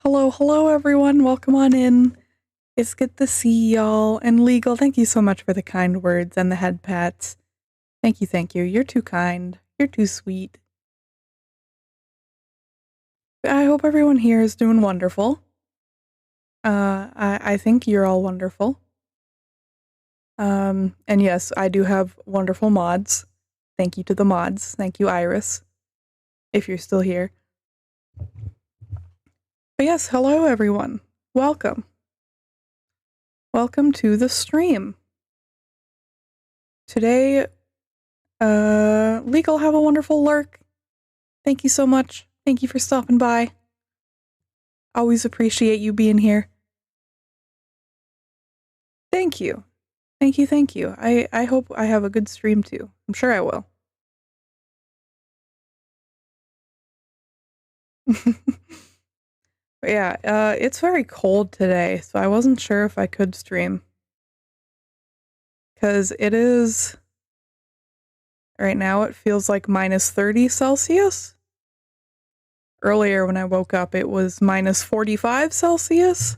Hello, hello everyone. Welcome on in. It's good to see y'all. And Legal, thank you so much for the kind words and the head pats. Thank you, thank you. You're too kind. You're too sweet. I hope everyone here is doing wonderful. I think you're all wonderful. And yes, I do have wonderful mods. Thank you to the mods. Thank you, Iris, if you're still here. But yes, hello everyone. Welcome. Welcome to the stream. Today, Legal, have a wonderful lurk. Thank you so much. Thank you for stopping by. Always appreciate you being here. Thank you. Thank you, thank you. I hope I have a good stream too. I'm sure I will. But yeah, it's very cold today, so I wasn't sure if I could stream. Because it is... Right now it feels like minus 30 Celsius. Earlier when I woke up it was minus 45 Celsius.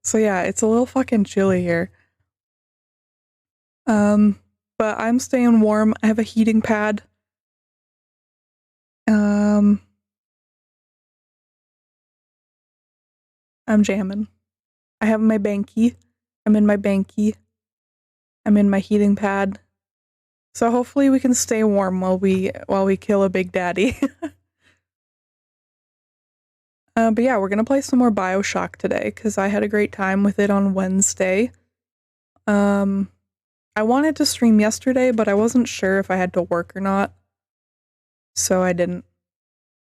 So yeah, it's a little fucking chilly here. But I'm staying warm. I have a heating pad. I'm jamming. I have my banky. I'm in my banky. I'm in my heating pad. So hopefully we can stay warm while we kill a big daddy. But yeah, we're gonna play some more BioShock today because I had a great time with it on Wednesday. I wanted to stream yesterday, but I wasn't sure if I had to work or not, so I didn't.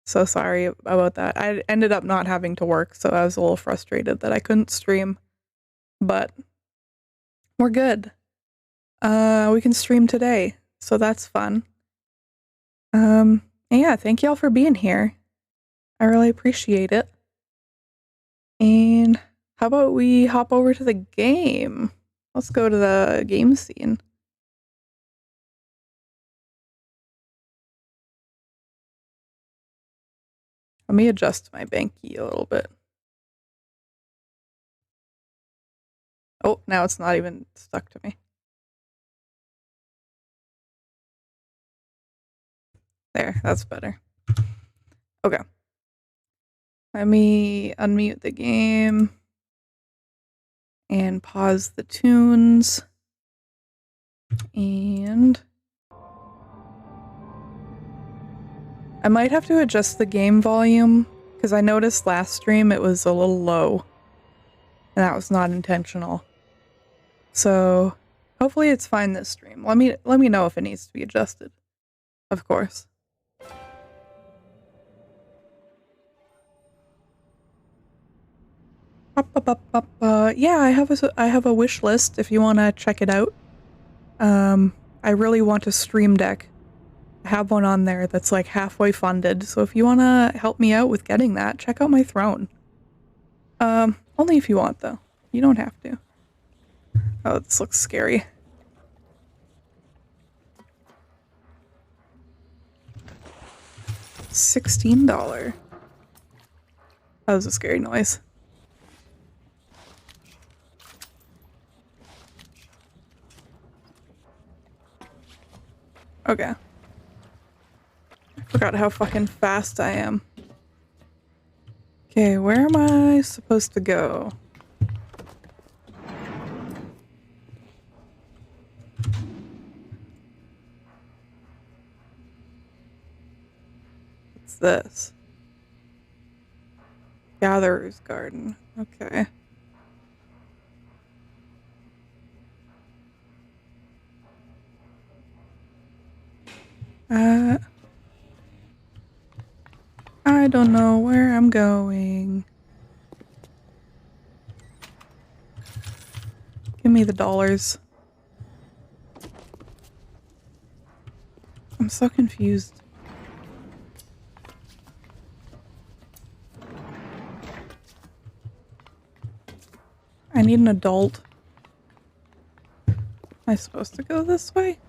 So sorry about that. I ended up not having to work, so I was a little frustrated that I couldn't stream. But we're good. We can stream today, so that's fun. And yeah, thank y'all for being here. I really appreciate it. And how about we hop over to the game? Let's go to the game scene. Let me adjust my banky a little bit. Oh, now it's not even stuck to me. There, that's better. Okay. Let me unmute the game and pause the tunes. And I might have to adjust the game volume because I noticed last stream it was a little low and that was not intentional. So hopefully it's fine this stream. Let me know if it needs to be adjusted. Of course. Yeah, I have a wish list if you want to check it out. I really want a stream deck. I have one on there that's like halfway funded, so if you want to help me out with getting that, check out my throne. Only if you want though. You don't have to. Oh, this looks scary. $16. That was a scary noise. Okay. I forgot how fucking fast I am. Okay, where am I supposed to go? What's this? Gatherer's Garden. Okay. I don't know where I'm going. Give me the dollars. I'm so confused. I need an adult. Am I supposed to go this way?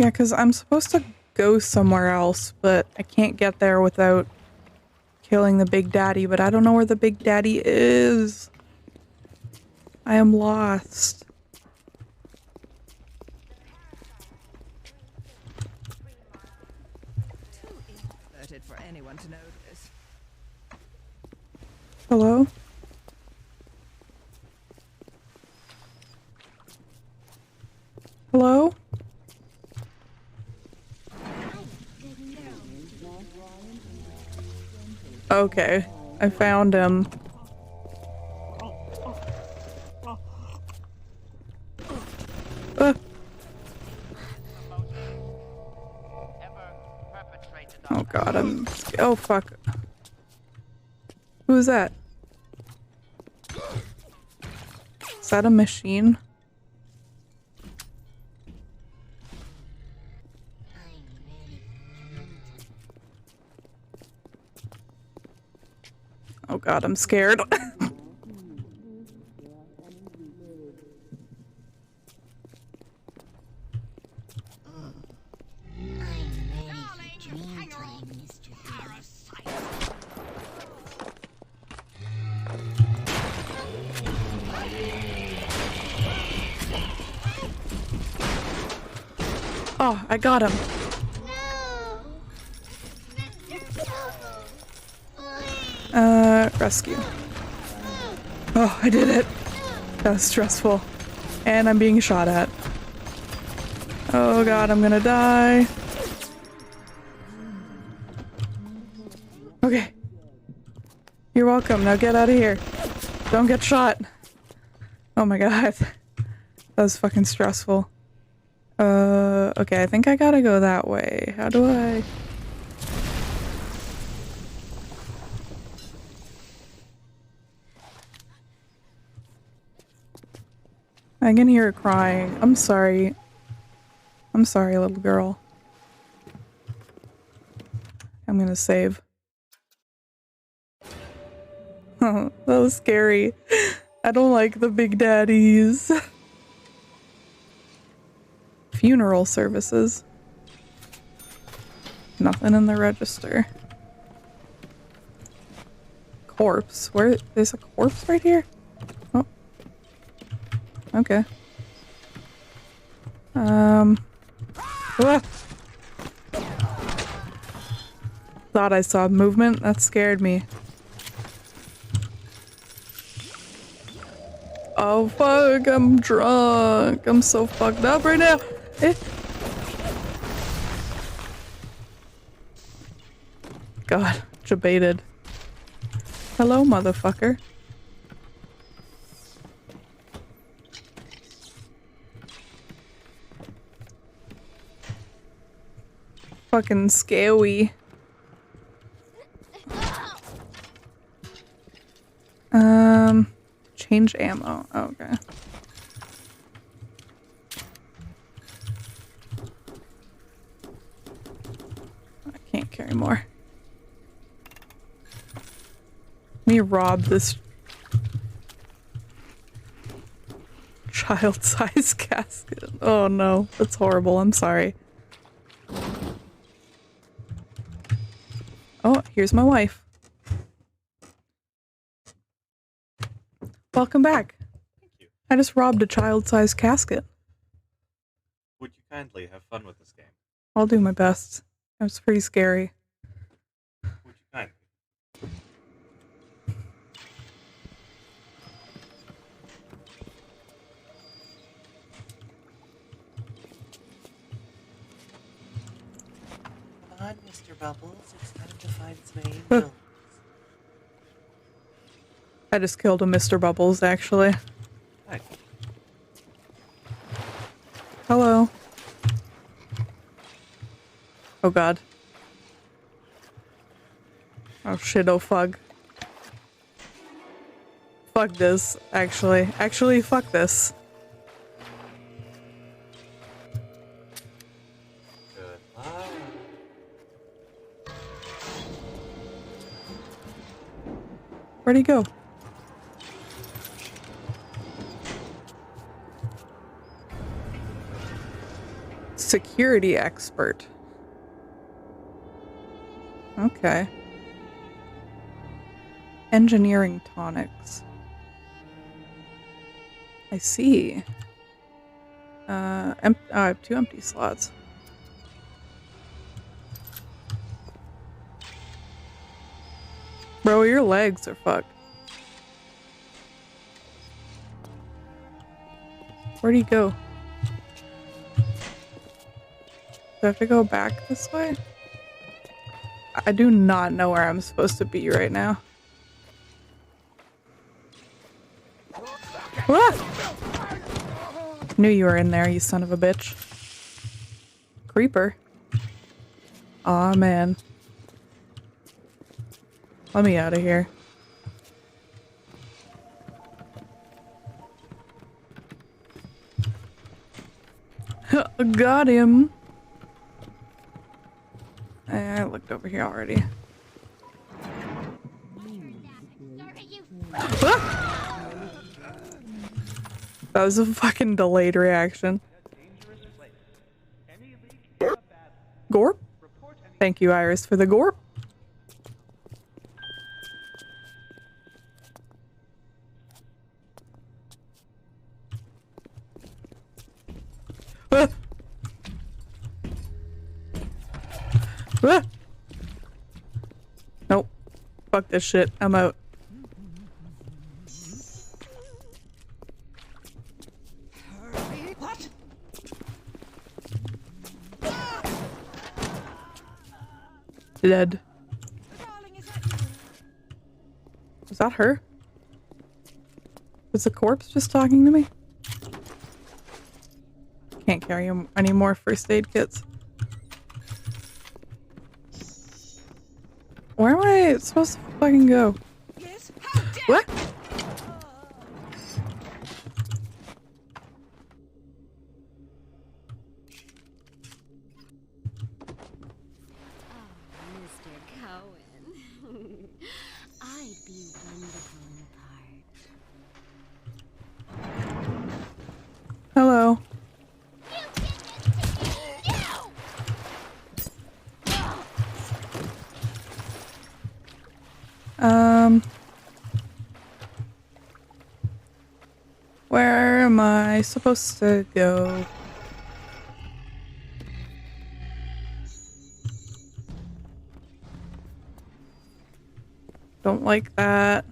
Yeah, because I'm supposed to go somewhere else, but I can't get there without killing the Big Daddy, but I don't know where the Big Daddy is. I am lost. Too introverted for anyone to notice. Hello? Hello? Okay, I found him. Oh god, oh fuck. Who's that? Is that a machine? Oh god, I'm scared. Oh, I got him. Rescue. Oh, I did it. That was stressful. And I'm being shot at. Oh god, I'm gonna die. Okay. You're welcome. Now get out of here. Don't get shot. Oh my god. That was fucking stressful. Okay, I think I gotta go that way. How do I... I can hear her crying. I'm sorry. I'm sorry, little girl. I'm gonna save. Oh, that was scary. I don't like the Big Daddies. Funeral services. Nothing in the register. Corpse. Where? There's a corpse right here? Oh. Okay. Ah! Thought I saw movement. That scared me. Oh fuck, I'm drunk. I'm so fucked up right now. God, jebaited. Hello, motherfucker. Fucking scary. Change ammo. Oh, okay. I can't carry more. Let me rob this child-sized casket. Oh no, that's horrible. I'm sorry. Oh, here's my wife. Welcome back. Thank you. I just robbed a child-sized casket. Would you kindly have fun with this game? I'll do my best. It was pretty scary. Would you kindly? Come on, Mr. Bubbles. It's time to find some angels. I just killed a Mr. Bubbles, actually. Hi. Hello. Oh god. Oh shit, oh fuck. Fuck this, actually. Actually, fuck this. Goodbye. Where'd he go? Security expert. Okay. Engineering tonics. I see. I have 2 empty slots. Bro, your legs are fucked. Where'd he go? Do I have to go back this way? I do not know where I'm supposed to be right now. Ah! Knew you were in there, you son of a bitch. Creeper. Aw, man. Let me out of here. Got him. I looked over here already. Ah! That was a fucking delayed reaction. Gorp? Thank you, Iris, for the gorp. Ah! Ah! Nope. Fuck this shit. I'm out. What? Dead. Darling, is that you? Was that her? Was the corpse just talking to me? Can't carry any more first aid kits. Where am I supposed to fucking go? Yes? How dare What? Mr. Cohen. I'd be wonderful in a part. Hello. Where am I supposed to go? Don't like that.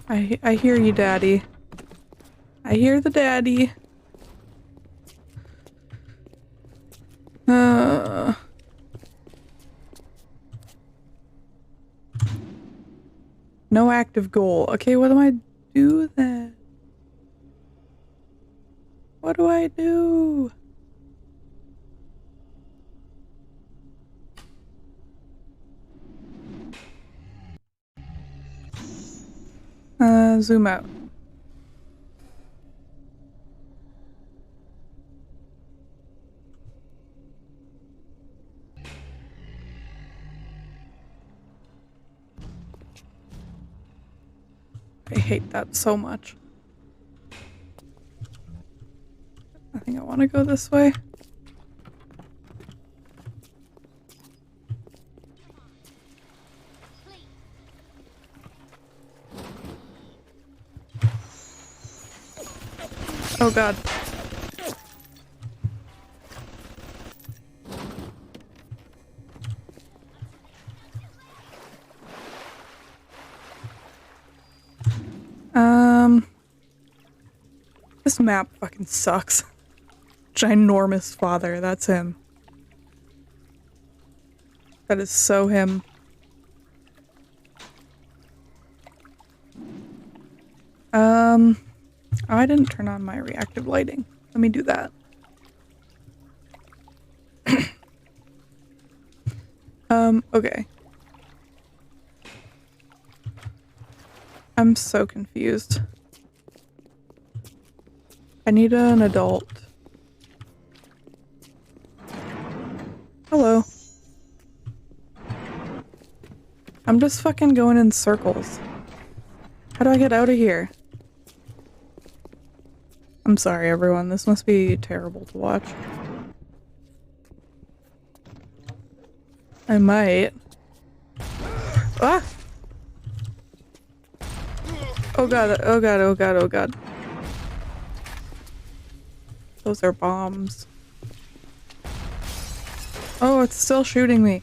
I hear you, Daddy. I hear the daddy. No active goal. Okay, what do I do then? What do I do? Zoom out. I hate that so much. I think I want to go this way. Oh god. This map fucking sucks. Ginormous father, that's him. That is so him. Oh, I didn't turn on my reactive lighting. Let me do that. Okay. I'm so confused. I need an adult. Hello. I'm just fucking going in circles. How do I get out of here? I'm sorry, everyone. This must be terrible to watch. I might. Ah! Oh god, oh god, oh god, oh god. Those are bombs. Oh, it's still shooting me.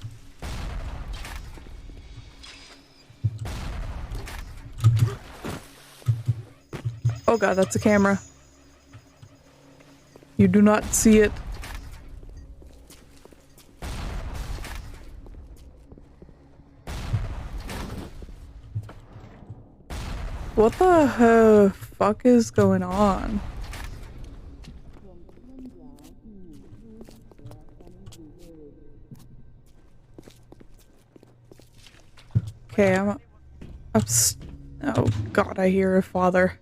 Oh god, that's a camera. You do not see it. What the fuck is going on? Okay, I'm oh god, I hear a father.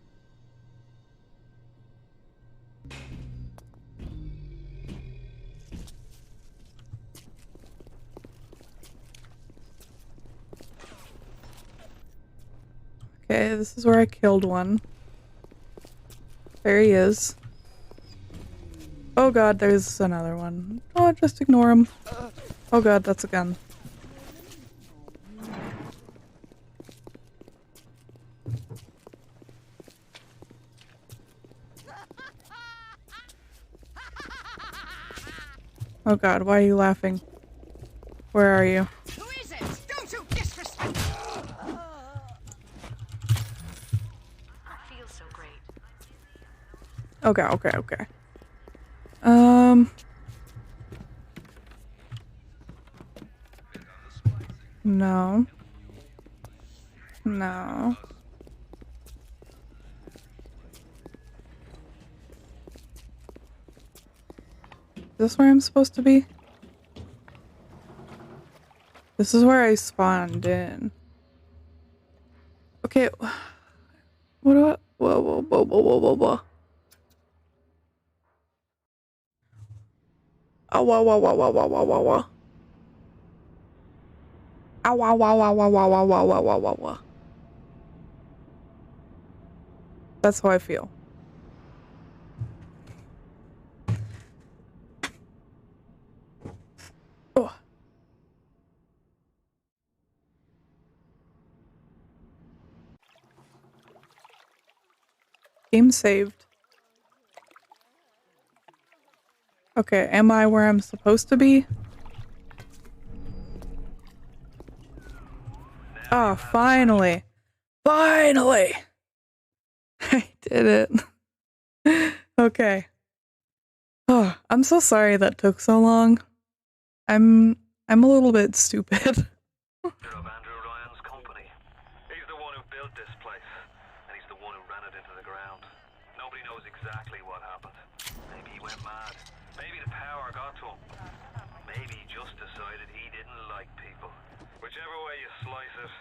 Okay, this is where I killed one. There he is. Oh god, there's another one. Oh, just ignore him. Oh god, that's a gun. Oh god, why are you laughing? Where are you? Who is it? Don't you disrespect. Feels so great. Okay, okay, okay. No. No. Is this where I'm supposed to be? This is where I spawned in. Okay. What do I... Whoa, whoa, whoa, whoa, whoa, whoa, whoa. Oh, whoa, whoa, whoa, whoa, whoa, whoa, whoa, whoa. Ow, wow, wow, wow, wow, wow, wow, wow, wow, wow, wow, wow. That's how I feel. Oh. Game saved. Okay, am I where I'm supposed to be? Oh, finally. Finally! I did it. Okay. Oh, I'm so sorry that took so long. I'm a little bit stupid. Of Andrew Ryan's company. He's the one who built this place, and he's the one who ran it into the ground. Nobody knows exactly what happened. Maybe he went mad. Maybe the power got to him. Maybe he just decided he didn't like people. Whichever way you slice it,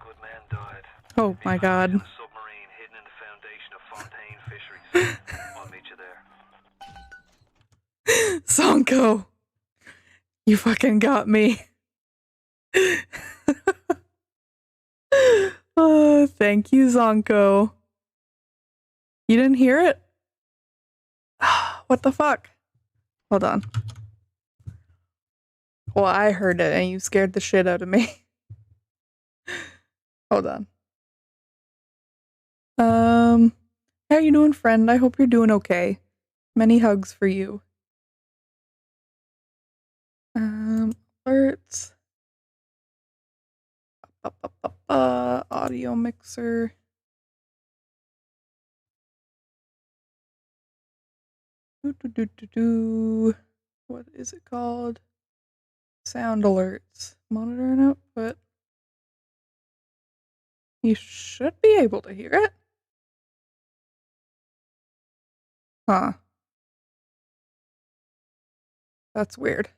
good men died. Oh my god. In a submarine hidden in the foundation of Fontaine Fisheries. I'll meet you there. Zonko! You fucking got me. Oh, thank you, Zonko. You didn't hear it? What the fuck? Hold on. Well, I heard it and you scared the shit out of me. Hold on. How you doing, friend? I hope you're doing okay. Many hugs for you. Alerts. Audio mixer. What is it called? Sound alerts. Monitor and output. You should be able to hear it. Huh. That's weird.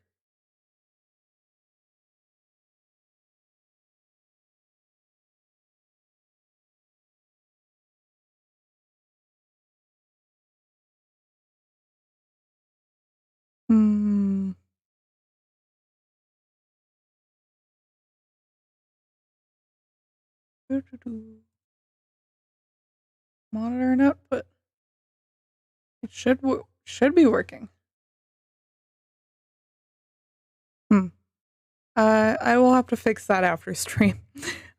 Hmm. Monitor and output. It should be working. I will have to fix that after stream.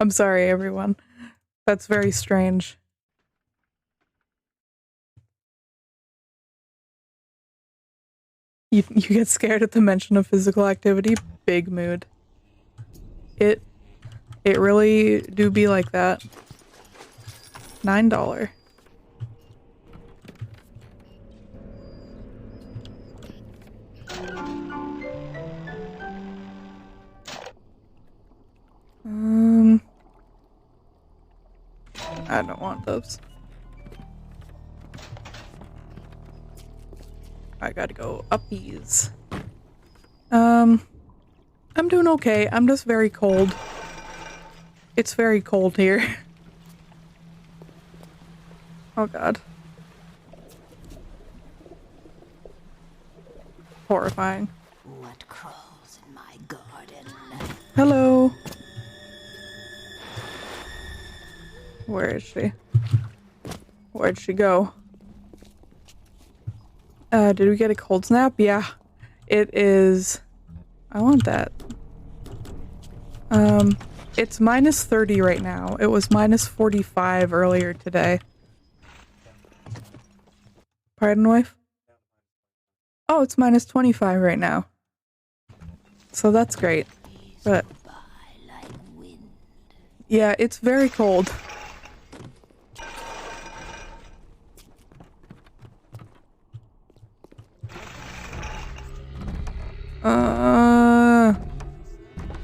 I'm sorry, everyone. That's very strange. You get scared at the mention of physical activity? Big mood. It really do be like that. $9. I don't want those. I gotta go uppies. I'm doing okay. I'm just very cold. It's very cold here. Oh god. Horrifying. What crawls in my garden? Hello. Where is she? Where'd she go? Did we get a cold snap? Yeah. It is... I want that. It's minus 30 right now. It was minus 45 earlier today. Pardon, wife? Oh, it's minus 25 right now. So that's great. But... yeah, it's very cold.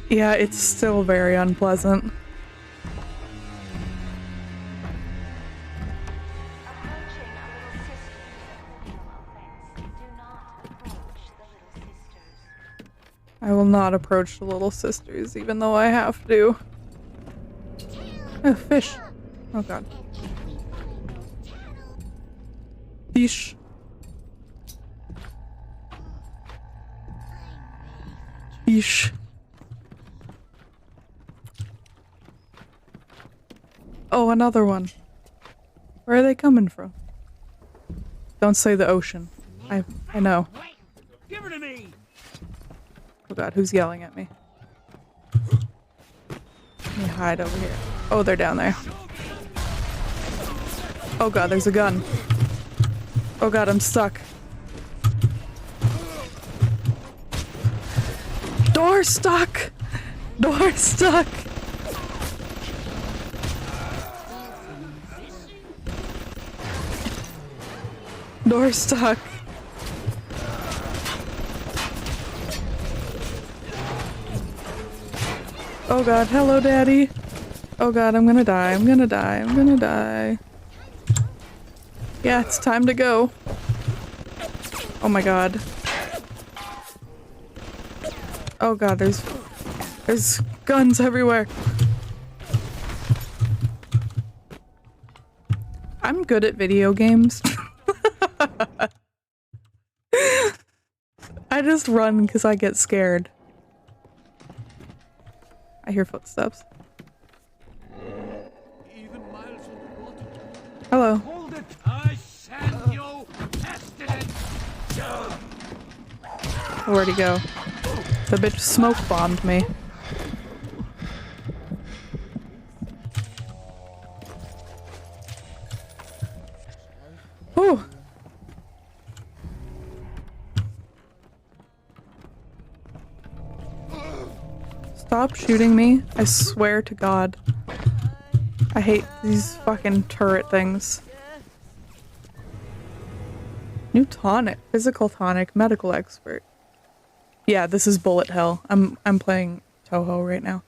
Yeah, it's still very unpleasant. I will not approach the little sisters, even though I have to. Oh, fish. Oh god. Fish. Fish. Oh, another one. Where are they coming from? Don't say the ocean. I know. Give her to me. Oh god, who's yelling at me? Let me hide over here. Oh, they're down there. Oh god, there's a gun. Oh god, I'm stuck. Door stuck! Door stuck! Door stuck. Oh god, hello daddy. Oh god, I'm gonna die, I'm gonna die, I'm gonna die. Yeah, it's time to go. Oh my god. Oh god, there's guns everywhere. I'm good at video games. I just run because I get scared. I hear footsteps. Even miles underwater. Hello. Hold it! I send you pestilence! Where'd he go? The bitch smoke bombed me. Ooh. Stop shooting me. I swear to God. I hate these fucking turret things. New tonic. Physical tonic. Medical expert. Yeah, this is bullet hell. I'm playing Toho right now.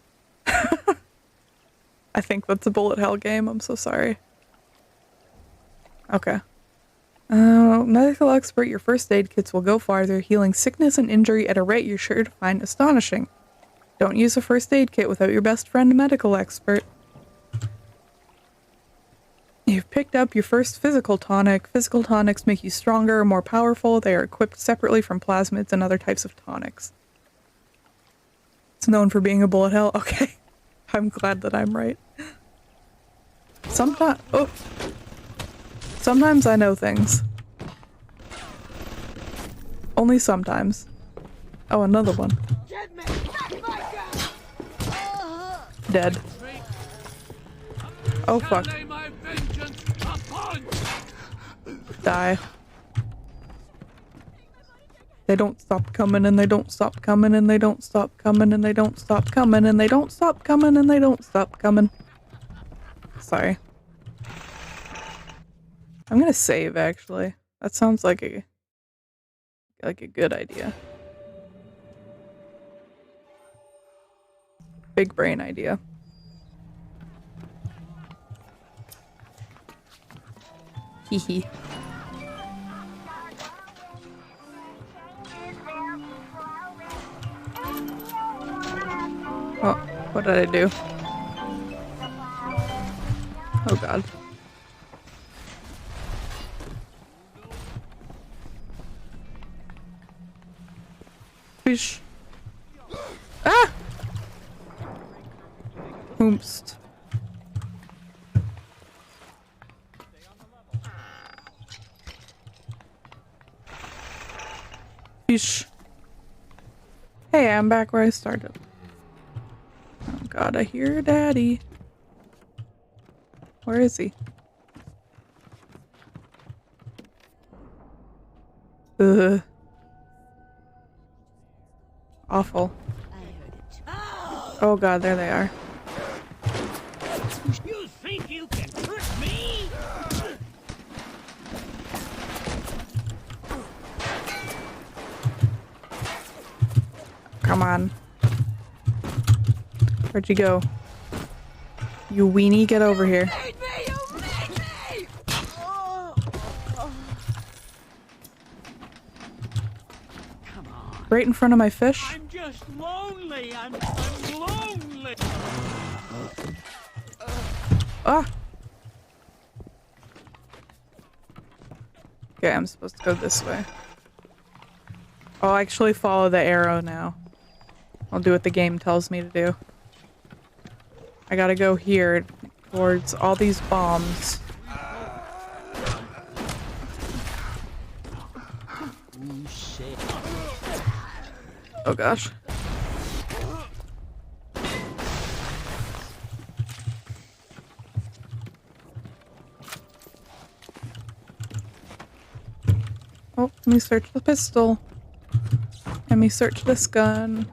I think that's a bullet hell game. I'm so sorry. Okay. Medical expert, your first aid kits will go farther, healing sickness and injury at a rate you're sure to find astonishing. Don't use a first aid kit without your best friend medical expert. You've picked up your first physical tonic. Physical tonics make you stronger, more powerful. They are equipped separately from plasmids and other types of tonics. It's known for being a bullet hell. Okay. I'm glad that I'm right. Sometimes I know things. Only sometimes. Oh, another one. Get me! That's my girl! Dead. Oh fuck. Lay my vengeance upon Die. They don't stop coming and they don't stop coming and they don't stop coming and they don't stop coming and they don't stop coming and they don't stop coming. Sorry. I'm gonna save actually. That sounds like a good idea. Big brain idea. Hee hee. Oh, what did I do? Oh god. Fish. Ah! Oomst. Fish. Hey, I'm back where I started. Oh god, I hear daddy. Where is he? Ugh. Awful. Oh god, there they are. you. Think you can trick me? Come on. Where'd you go? You weenie, get over here. Feed me! You feed me! Come on. Right in front of my fish? I'm just lonely. I'm lonely. Ah! Okay, I'm supposed to go this way. I'll actually follow the arrow now. I'll do what the game tells me to do. I gotta go here towards all these bombs. Oh gosh. Oh, let me search the pistol. Let me search this gun.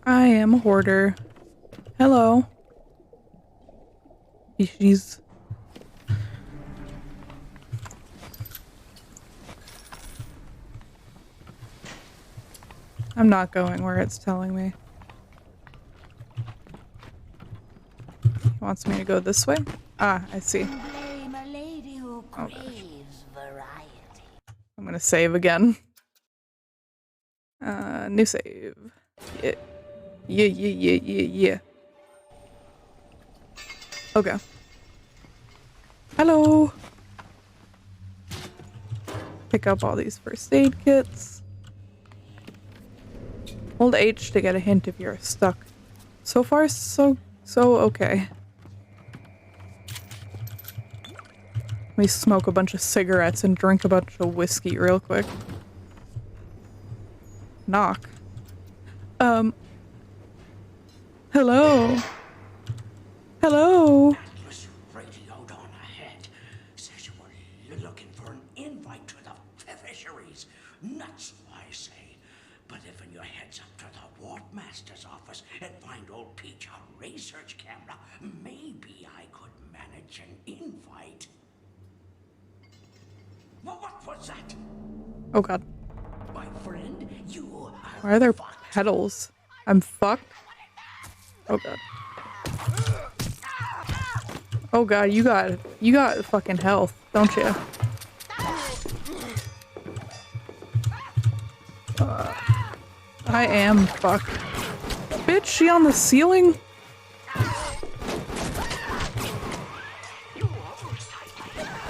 I am a hoarder. Hello. She's. I'm not going where it's telling me. It wants me to go this way? Ah, I see. Blame a lady who gosh. craves variety. I'm gonna save again. New save. Yeah. Yeah. Okay. Hello! Pick up all these first aid kits. Hold H to get a hint if you're stuck. So far, so okay. Let me smoke a bunch of cigarettes and drink a bunch of whiskey real quick. Knock. Hello? Hello? Atlas radioed on ahead. Says you were looking for an invite to the fisheries. Nuts, I say. But if in your heads up to the Wardmaster's office and find old Peach a research camera, maybe I could manage an invite. Well, what was that? Oh god. My friend, you are Why are there fucked. petals? I'm fucked? Oh god. Oh god, you got fucking health, don't you? I am fucked. Bitch, she on the ceiling?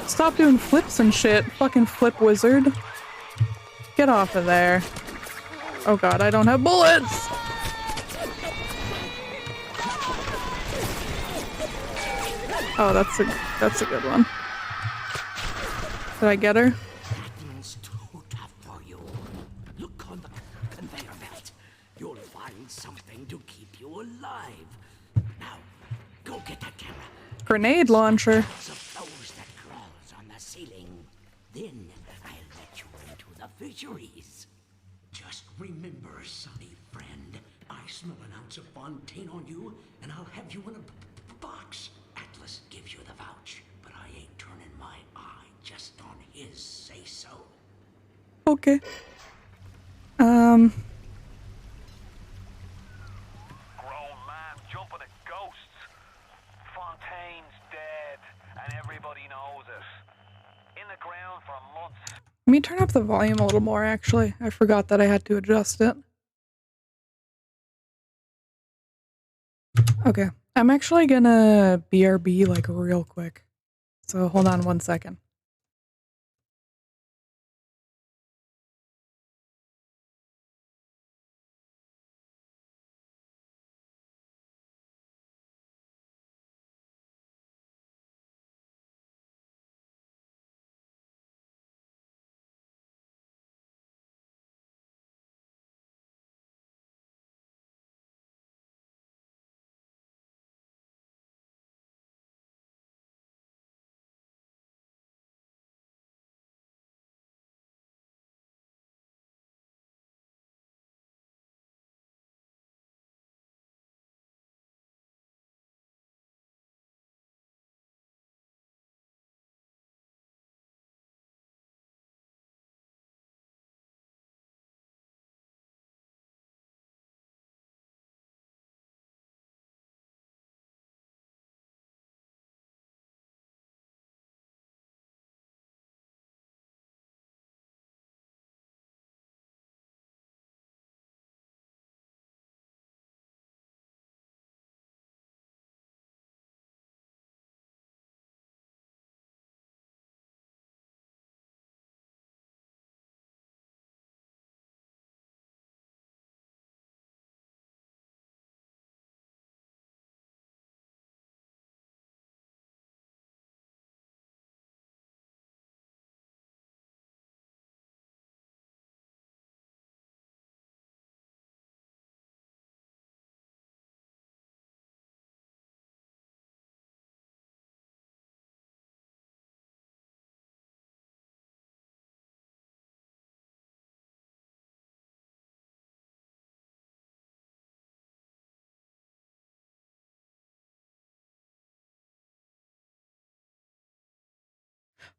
Stop doing flips and shit, fucking flip wizard. Get off of there. Oh god, I don't have bullets! Oh, that's a good one. Did I get her? alive. Now, go get that camera. Grenade launcher. Of those that crawls on the ceiling. Then I'll let you into the fisheries. Just remember, sonny friend, I smell an ounce of Fontaine on you, and I'll have you in a box. Atlas gives you the vouch, but I ain't turning my eye just on his say-so. Okay. Grown man jumping at ghosts. Fontaine's dead, and everybody knows it. In the ground for months. Let me turn up the volume a little more, actually. I forgot that I had to adjust it. Okay. I'm actually gonna BRB, like, real quick. So hold on 1 second.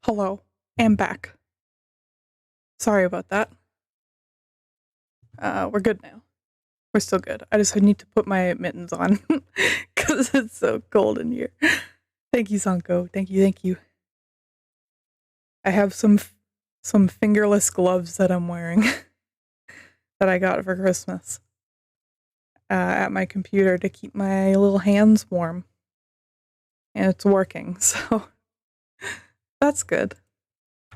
Hello. I'm back. Sorry about that. We're good now. We're still good. I just need to put my mittens on because it's so cold in here. Thank you, Sanko. Thank you, thank you. I have some fingerless gloves that I'm wearing that I got for Christmas at my computer to keep my little hands warm. And it's working, so that's good.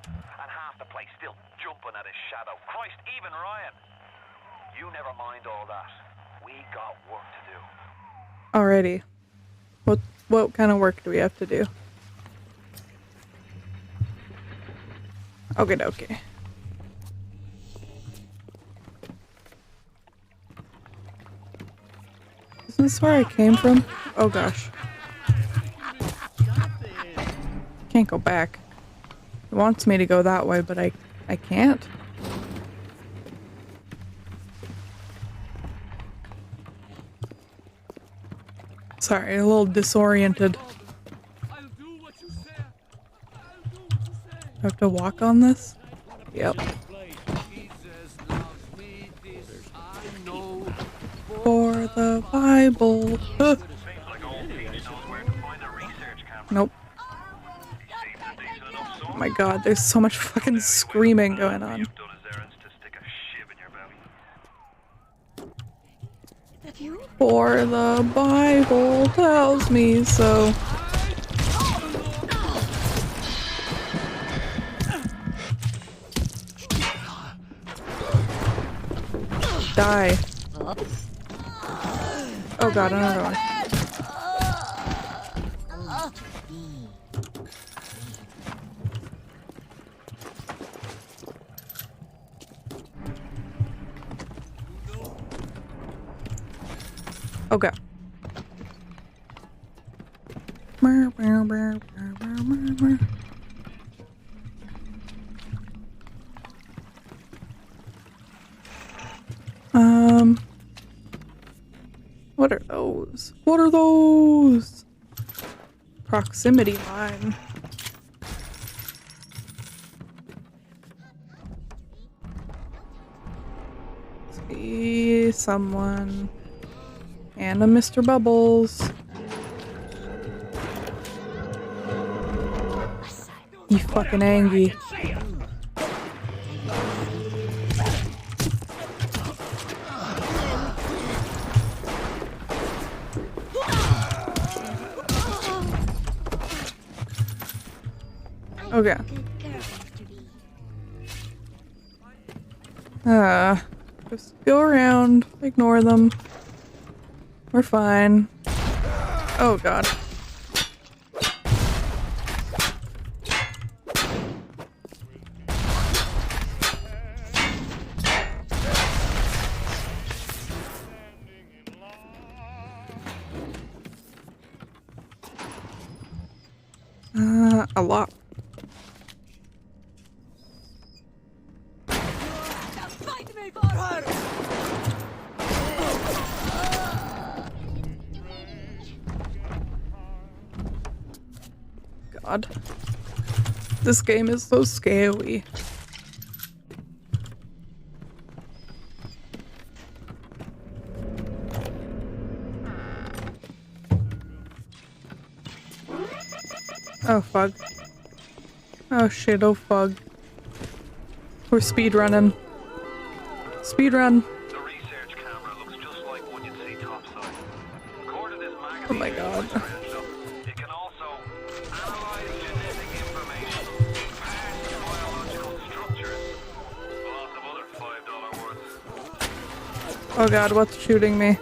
And half the place still jumping at his shadow. Christ, even Ryan. You never mind all that. We got work to do. Alrighty. What kind of work do we have to do? Okay. Isn't this where I came from? Oh gosh. Can't go back. It wants me to go that way, but I can't. Sorry, a little disoriented. I'll do what you say. I have to walk on this? Yep. Jesus loves me, this I know. For the Bible. Seems like old Peach knows where to find a research camera. Nope. Seems a decent enough Oh sum. my god, there's so much fucking screaming going on. You've done his errands to stick a shiv in your belly. For the Bible tells me so. Die. Oh god, another one. Okay. What are those? What are those? Proximity mine. See someone. And a Mr. Bubbles. You fucking angry. Okay. Just go around, ignore them. We're fine. Oh god. A lot. Fight me for her! God. This game is so scary. Oh fuck. Oh shit, oh fuck. We're speedrunning. Speedrun. The research camera looks just like one you'd see topside. According to this magazine, Oh my god. it can also analyze genetic information, parse biological structures, lots of other $5 words. Oh god, what's shooting me?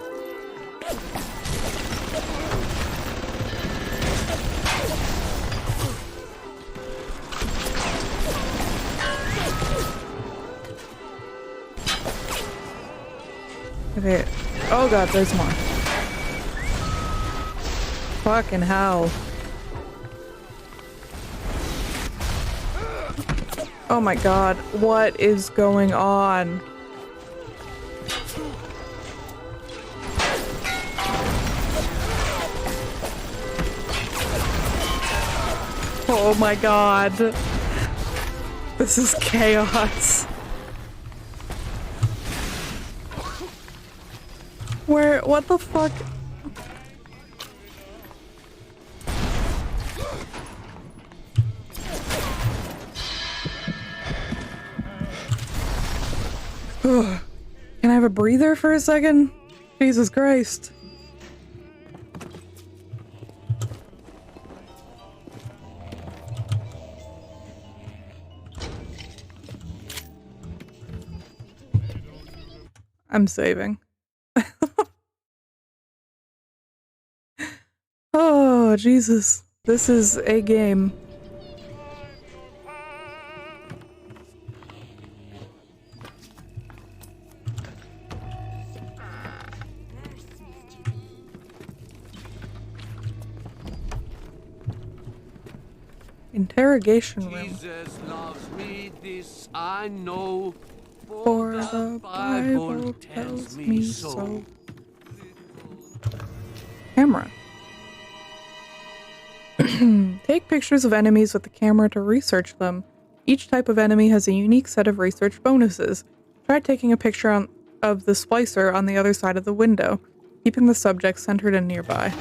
Okay. Oh god, there's more. Fucking hell. Oh my god, what is going on? Oh my god. This is chaos. Where, what the fuck? Ugh. Can I have a breather for a second? Jesus Christ. I'm saving. Oh, Jesus. This is a game. Interrogation room. Jesus loves me, this I know. For the Bible tells me so. Camera. Take pictures of enemies with the camera to research them. Each type of enemy has a unique set of research bonuses. Try taking a picture of the splicer on the other side of the window, keeping the subject centered and nearby.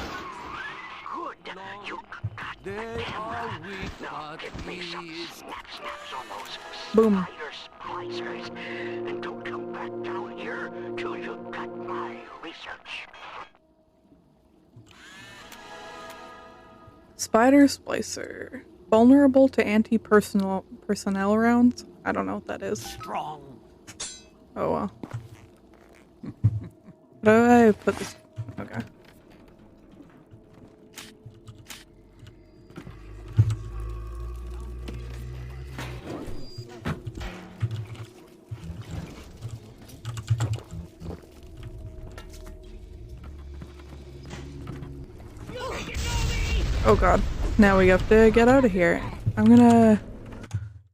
Good. You got They are weak, but me some he is snaps on those Boom. spider splicers. And don't come back down here till you got my research. Spider Splicer. Vulnerable to anti-personnel rounds? I don't know what that is. strong. Oh well. How do I put this? Okay. Oh god. Now we have to get out of here. I'm gonna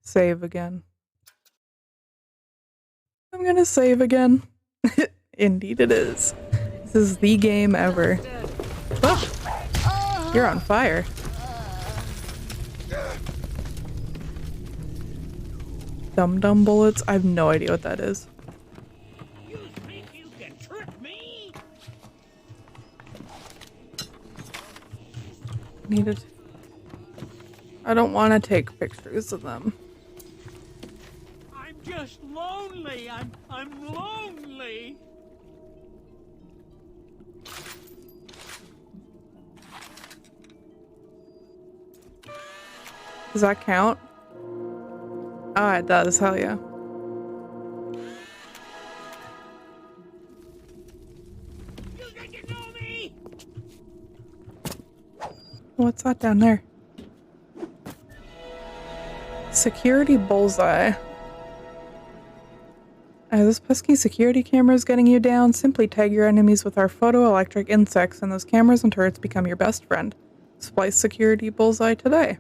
save again. I'm gonna save again. Indeed it is. This is the game ever. Oh, you're on fire. Dum-dum bullets? I have no idea what that is. You think you can trick me? Needed. I don't want to take pictures of them. I'm just lonely. I'm lonely. Does that count? Ah, it does. Hell yeah. You think you know me? What's that down there? Security bullseye. This pesky security camera is getting you down. Simply tag your enemies with our photoelectric insects and those cameras and turrets become your best friend. Splice security bullseye today.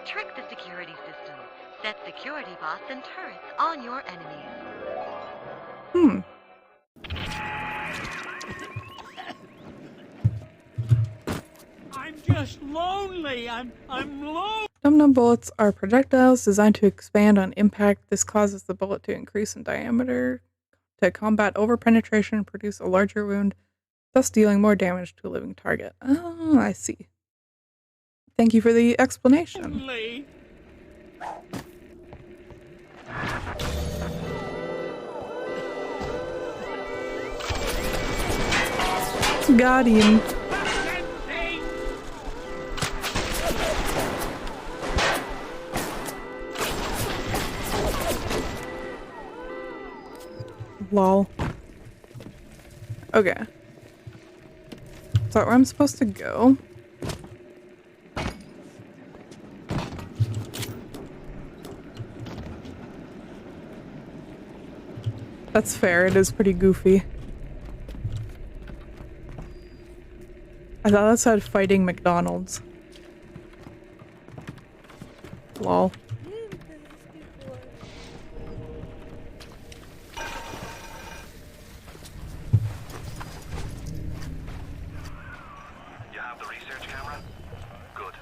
Trick the security system. Set security bots and turrets on your enemies. I'm just lonely. I'm lonely. Dum-dum bullets are projectiles designed to expand on impact. This causes the bullet to increase in diameter to combat overpenetration and produce a larger wound, thus dealing more damage to a living target. Oh, I see. Thank you for the explanation. Lonely. Got him. Lol. Okay. Is that where I'm supposed to go? That's fair, it is pretty goofy. I thought that said fighting McDonald's. Lol. You have the research camera? Good.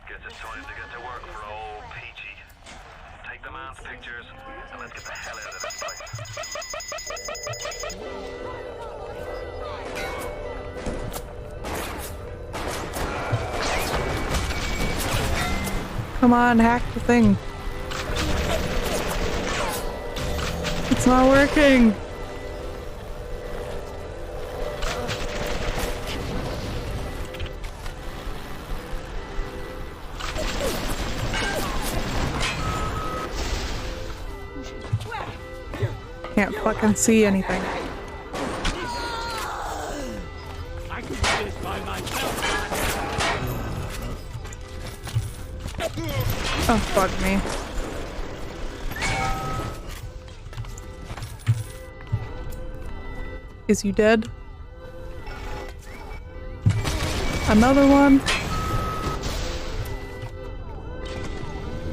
Guess it's time to get to work for old Peachy. Take the man's pictures and let's get the hell out of this place. Come on, hack the thing. It's not working. Can't fucking see anything. I can do this by myself. Oh, fuck me. Is you dead? Another one?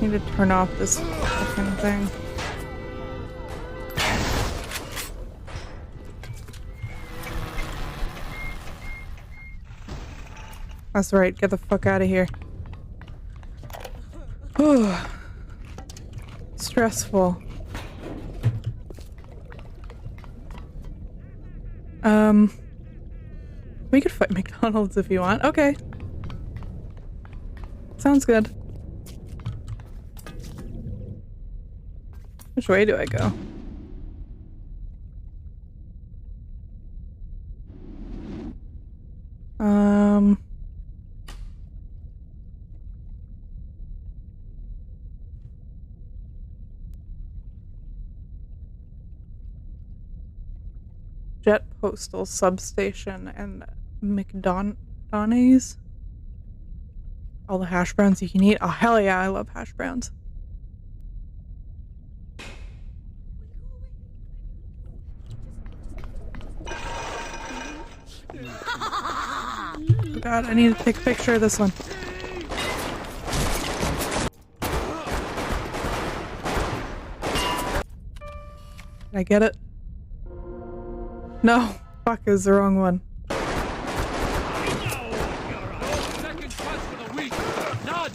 Need to turn off this fucking thing. That's right, get the fuck out of here. Whew. Stressful. We could fight McDonald's if you want. Okay. Sounds good. Which way do I go? Jet Postal Substation and McDonald's. All the hash browns you can eat. Oh, hell yeah, I love hash browns. Oh god, I need to take a picture of this one. Did I get it? No! Fuck, it was the wrong one. Second punch for the weak. None.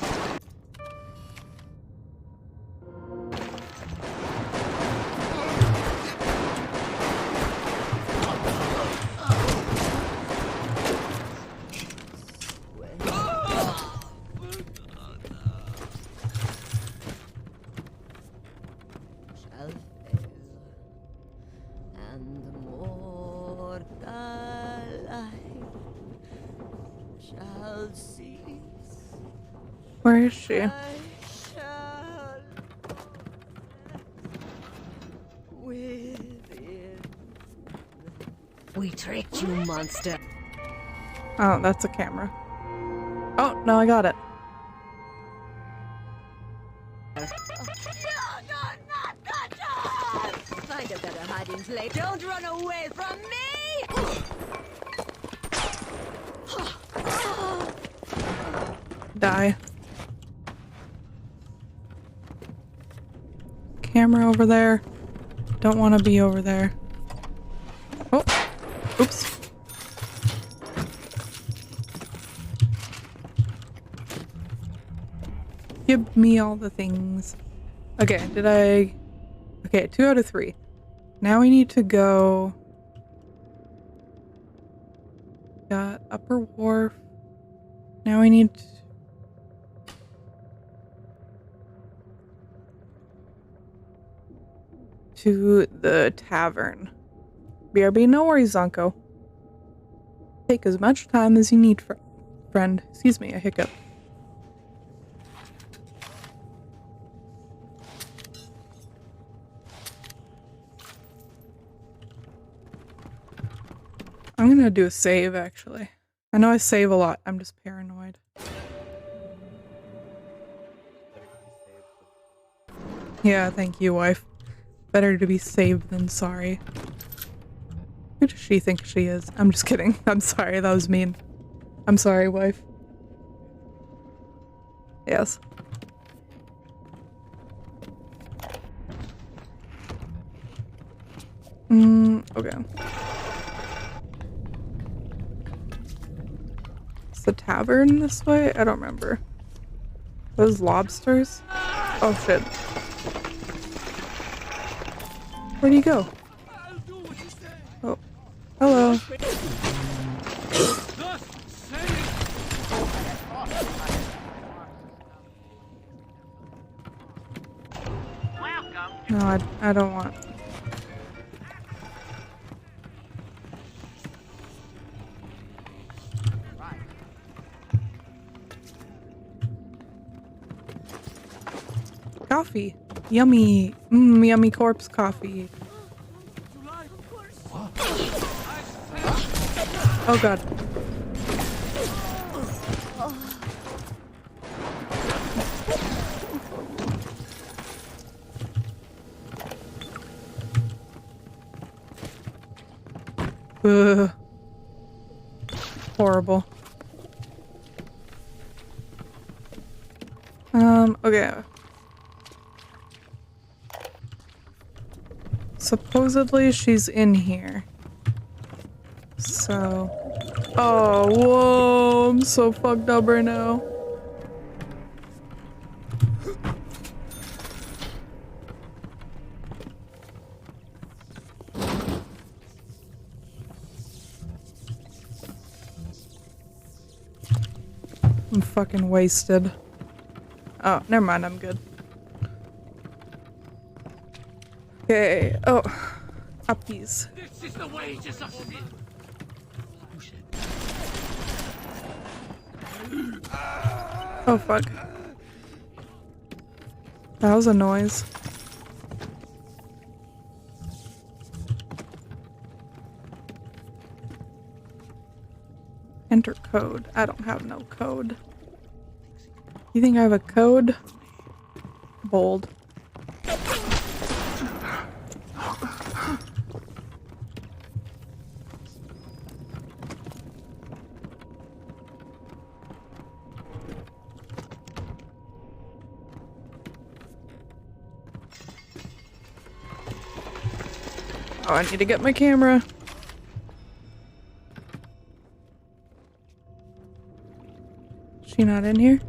And mortal life shall cease. Where is she? I shall within. We tricked you, monster. Oh, that's a camera. Oh, no, I got it. Find a better hiding place. Don't run away from me! Die. Camera over there. Don't want to be over there. Oh, oops. Give me all the things. Okay, did I... Okay, 2 out of 3. Now we need to go... Got Upper Wharf. Now we need... to the tavern. BRB, no worries, Zonko. Take as much time as you need, friend. Excuse me, a hiccup. I'm gonna do a save, actually. I know I save a lot. I'm just paranoid. Yeah, thank you, wife. Better to be saved than sorry. Who does she think she is? I'm just kidding. I'm sorry, that was mean. I'm sorry, wife. Yes. Okay. Is the tavern this way? I don't remember. Those lobsters? Oh shit. Where'd he go? Oh. Hello. No, I don't want. Coffee. Yummy. Yummy corpse coffee. Oh god. Ugh. Horrible. Okay. Supposedly she's in here. So... Oh, whoa, I'm so fucked up right now. I'm fucking wasted. Oh, never mind, I'm good. Okay, oh, uppies. This is the wages of sin. Oh fuck. That was a noise. Enter code. I don't have no code. You think I have a code? Bold. Oh, I need to get my camera. Is she not in here?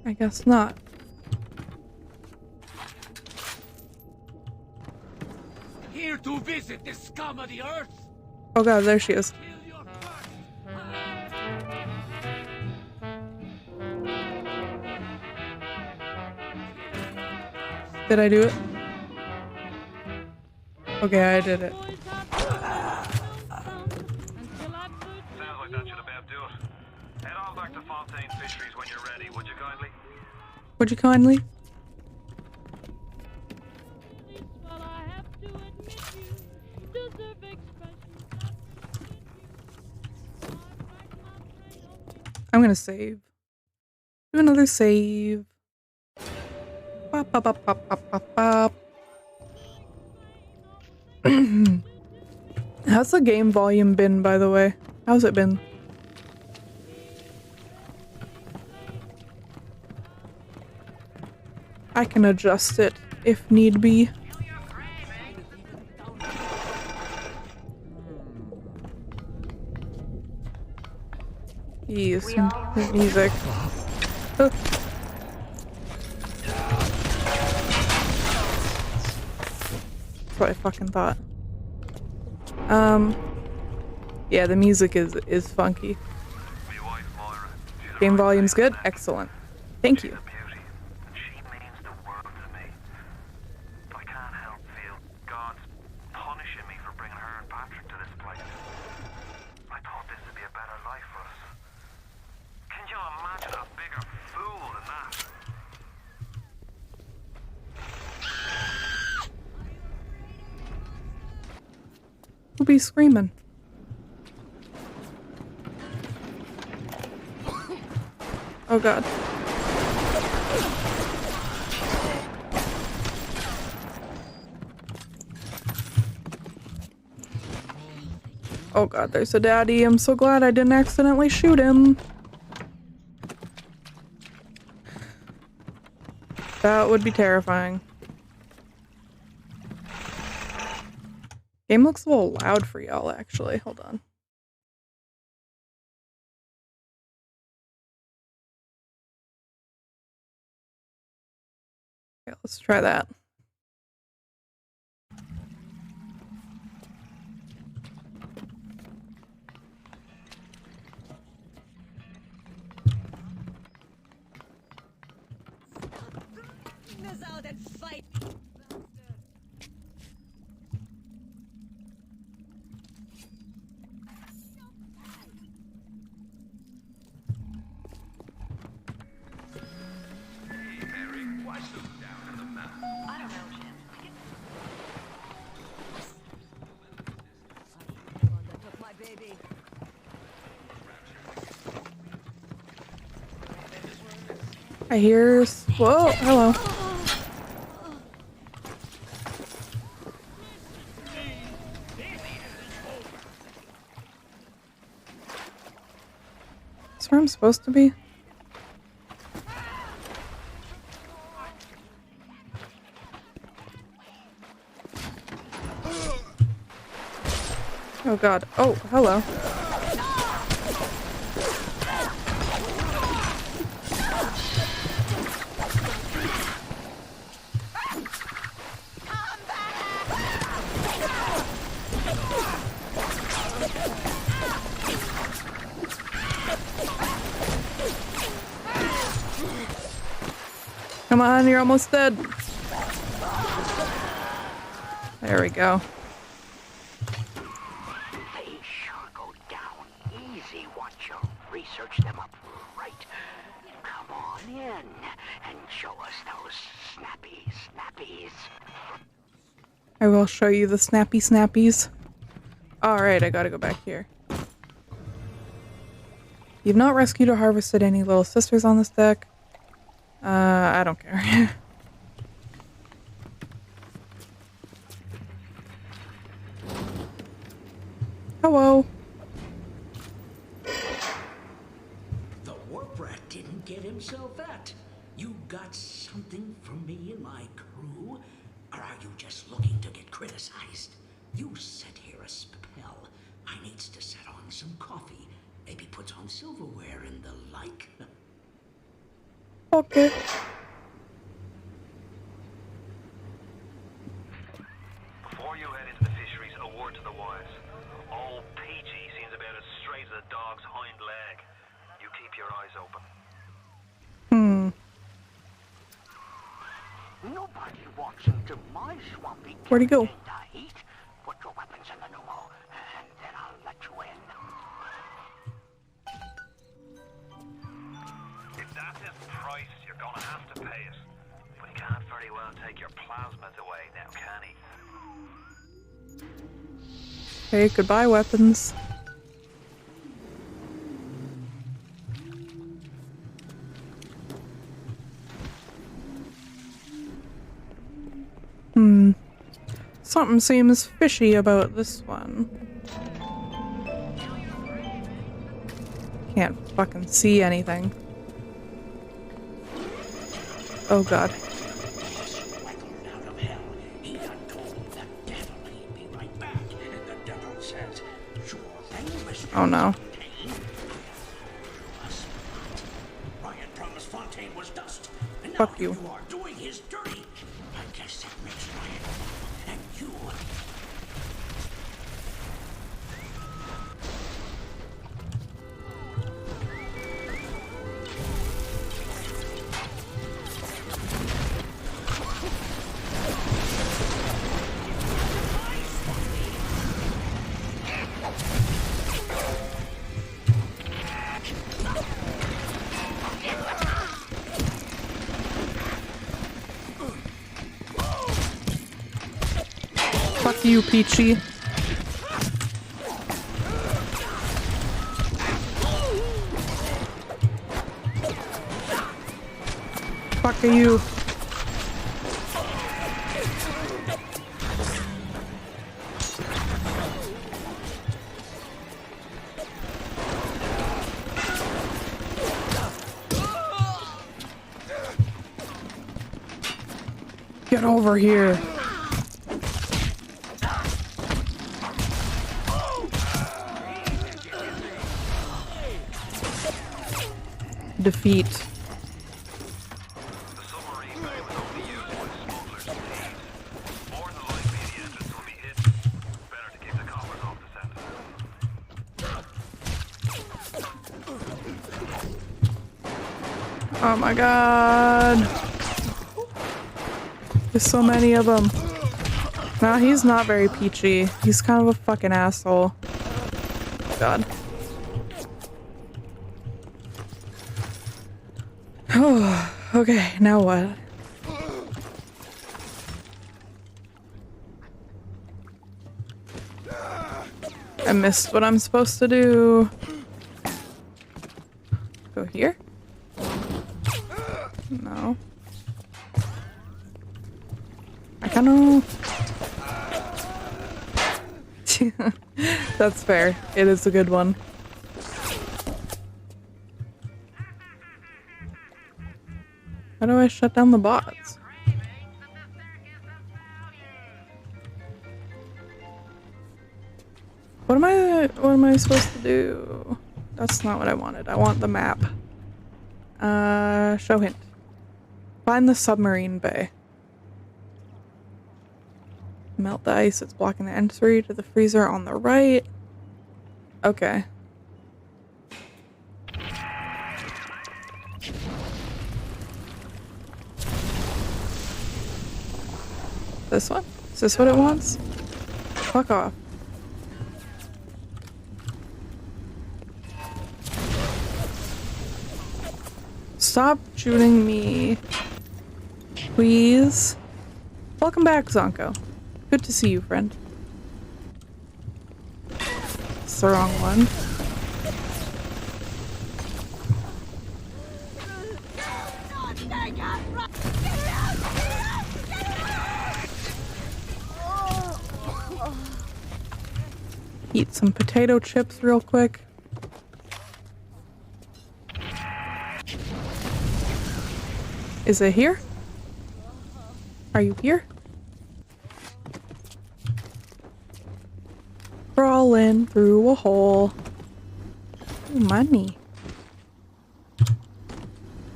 I guess not. Here to visit the scum of the earth. Oh god, there she is. Kill your first. Did I do it? Okay, I did it. Sounds like that should about do it. Head on back to Fontaine Fisheries when you're ready, would you kindly? Would you kindly? I'm gonna save. Do another save. Bop, bop, bop, bop, bop, bop, bop. How's the game volume been, by the way? How's it been? I can adjust it if need be. Yes, music. That's what I fucking thought. Yeah, the music is funky. Game volume's good? Excellent. Thank you. She means the world to me. I can't help feel God's punishing me for bringing her and Patrick to this place. I thought this would be a better life for us. Can you imagine a bigger fool than that? Who'll be screaming? Oh god. Oh god, there's a daddy. I'm so glad I didn't accidentally shoot him. That would be terrifying. Game looks a little loud for y'all, actually. Hold on. Okay, let's try that. Miss out and fight. I don't know, Jim. One that took my baby. I hear. Whoa, hello. Is where I'm supposed to be? Oh god. Oh, hello. Come on, you're almost dead. There we go. They sure go down easy once you research them up right. Come on in and show us those snappies. I will show you the snappy snappies. Alright, I gotta go back here. You've not rescued or harvested any little sisters on this deck. I don't care. Hello. get himself at? You got something for me and my crew? Or are you just looking to get criticized? You sit here a spell. I needs to set on some coffee. Maybe put on silverware and the like. Okay. Before you head into the fisheries, a word to the wise. Old PG seems about as straight as a dog's hind leg. You keep your eyes open. Nobody walks into my swampy Where'd he go? heat. Put your weapons in the pneumo, and then I'll let you in. If that's his price, you're gonna have to pay it. But he can't very well take your plasmids away now, can he? Okay, goodbye, weapons. Something seems fishy about this one. Can't fucking see anything. Oh god. Out of hell, he done told the devil he'd be right back, and the devil says, "Sure thing, Mr. Oh no. Ryan promised Fontaine was dust, and now Fuck you. you are doing his dirty. I guess that makes Ryan and you. Fuck you, Peachy. Fuck you. Get over here. Defeat. The submarine bay was only used by smugglers to feed. More than likely, the entrance will be hidden. Better to keep the coppers off the scent. Oh my god. There's so many of them. Nah, he's not very peachy. He's kind of a fucking asshole. God. Oh, okay, now what? I missed what I'm supposed to do. Go here? No. I kinda... That's fair. It is a good one. How do I shut down the bots? What am I supposed to do? That's not what I wanted. I want the map. Show hint. Find the submarine bay. Melt the ice that's blocking the entry to the freezer on the right. Okay. This one? Is this what it wants? Fuck off. Stop shooting me. Please. Welcome back, Zonko. Good to see you, friend. It's the wrong one. Eat some potato chips real quick. Is it here? Are you here? Crawling through a hole. Ooh, money.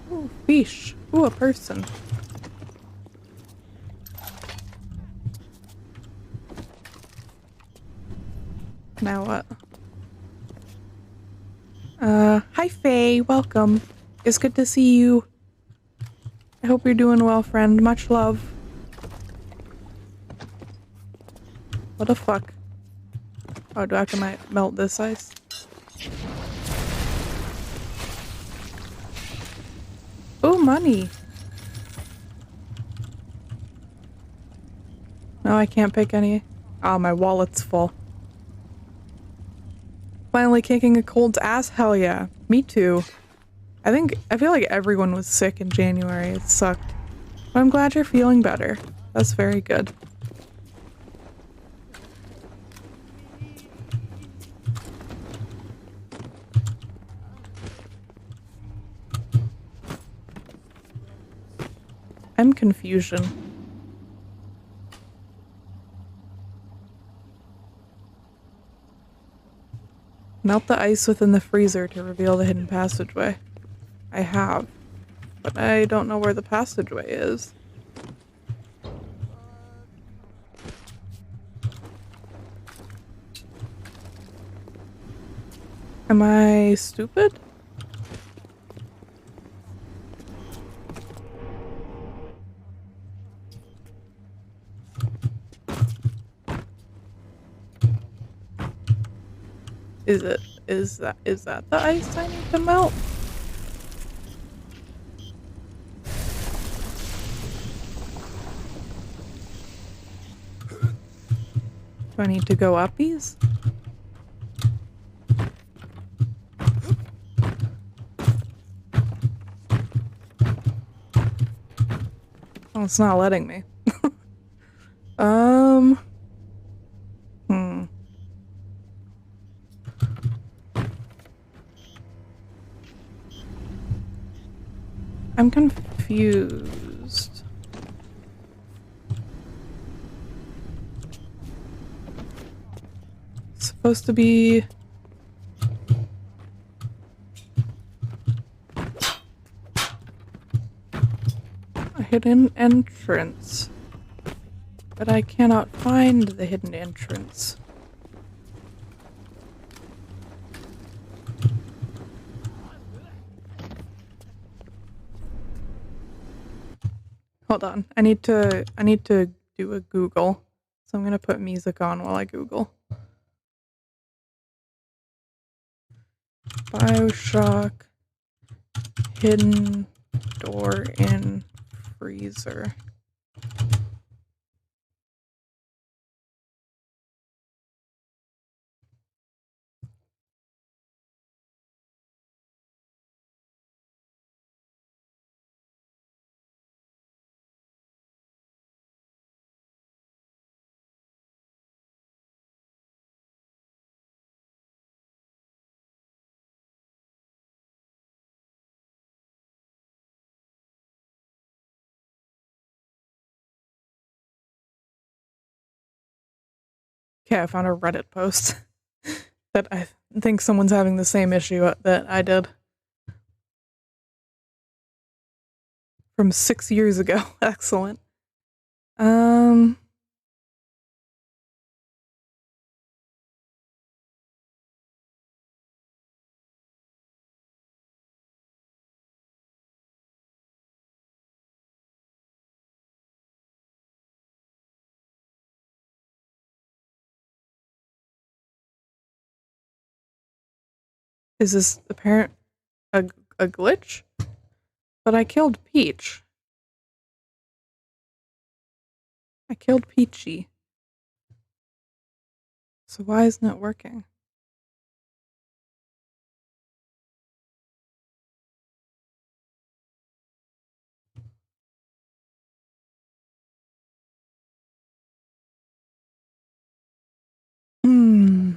Ooh, fish. Ooh, a person. Now what? Hi Faye, welcome. It's good to see you. I hope you're doing well, friend. Much love. What the fuck? Oh, do I have to melt this ice? Oh, money. No, I can't pick any. Oh, my wallet's full. Finally kicking a cold's ass? Hell yeah. Me too. I feel like everyone was sick in January. It sucked. But I'm glad you're feeling better. That's very good. I'm confusion. Melt the ice within the freezer to reveal the hidden passageway. I have, but I don't know where the passageway is. Am I stupid? Is that the ice I need to melt? Do I need to go uppies? Oh, it's not letting me. Hmm. I'm confused. It's supposed to be... a hidden entrance. But I cannot find the hidden entrance. Hold on. I need to do a Google. So I'm gonna put music on while I Google. BioShock hidden door in freezer. Okay, I found a Reddit post that I think someone's having the same issue that I did. From 6 years ago. Excellent. Is this a glitch? But I killed Peach. I killed Peachy. So why isn't it working? Hmm.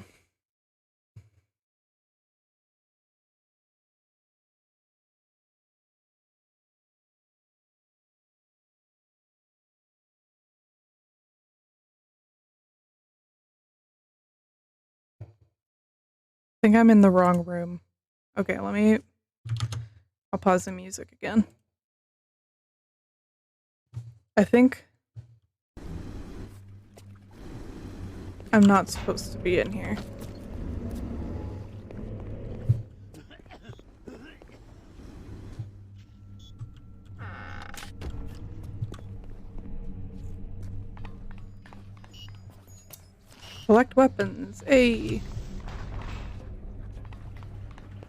think I'm in the wrong room. Okay, I'll pause the music again. I think I'm not supposed to be in here. Collect weapons. Hey.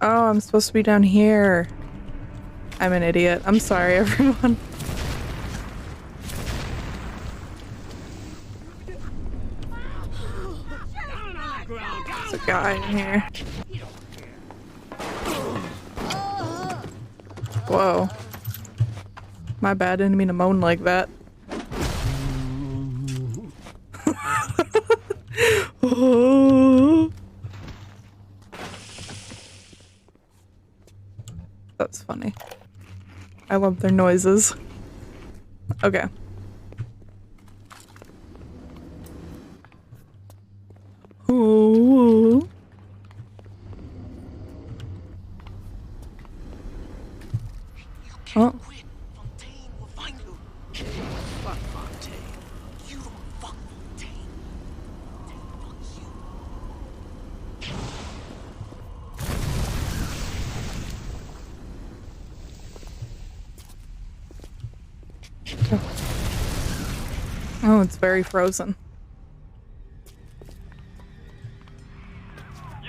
Oh, I'm supposed to be down here. I'm an idiot. I'm sorry, everyone. There's a guy in here. Whoa. My bad, didn't mean to moan like that. That's funny. I love their noises. Okay. Ooh. Oh. Fontaine will find you. Fuck Fontaine. You don't fuck Fontaine. Fontaine fucks you. Oh, it's very frozen.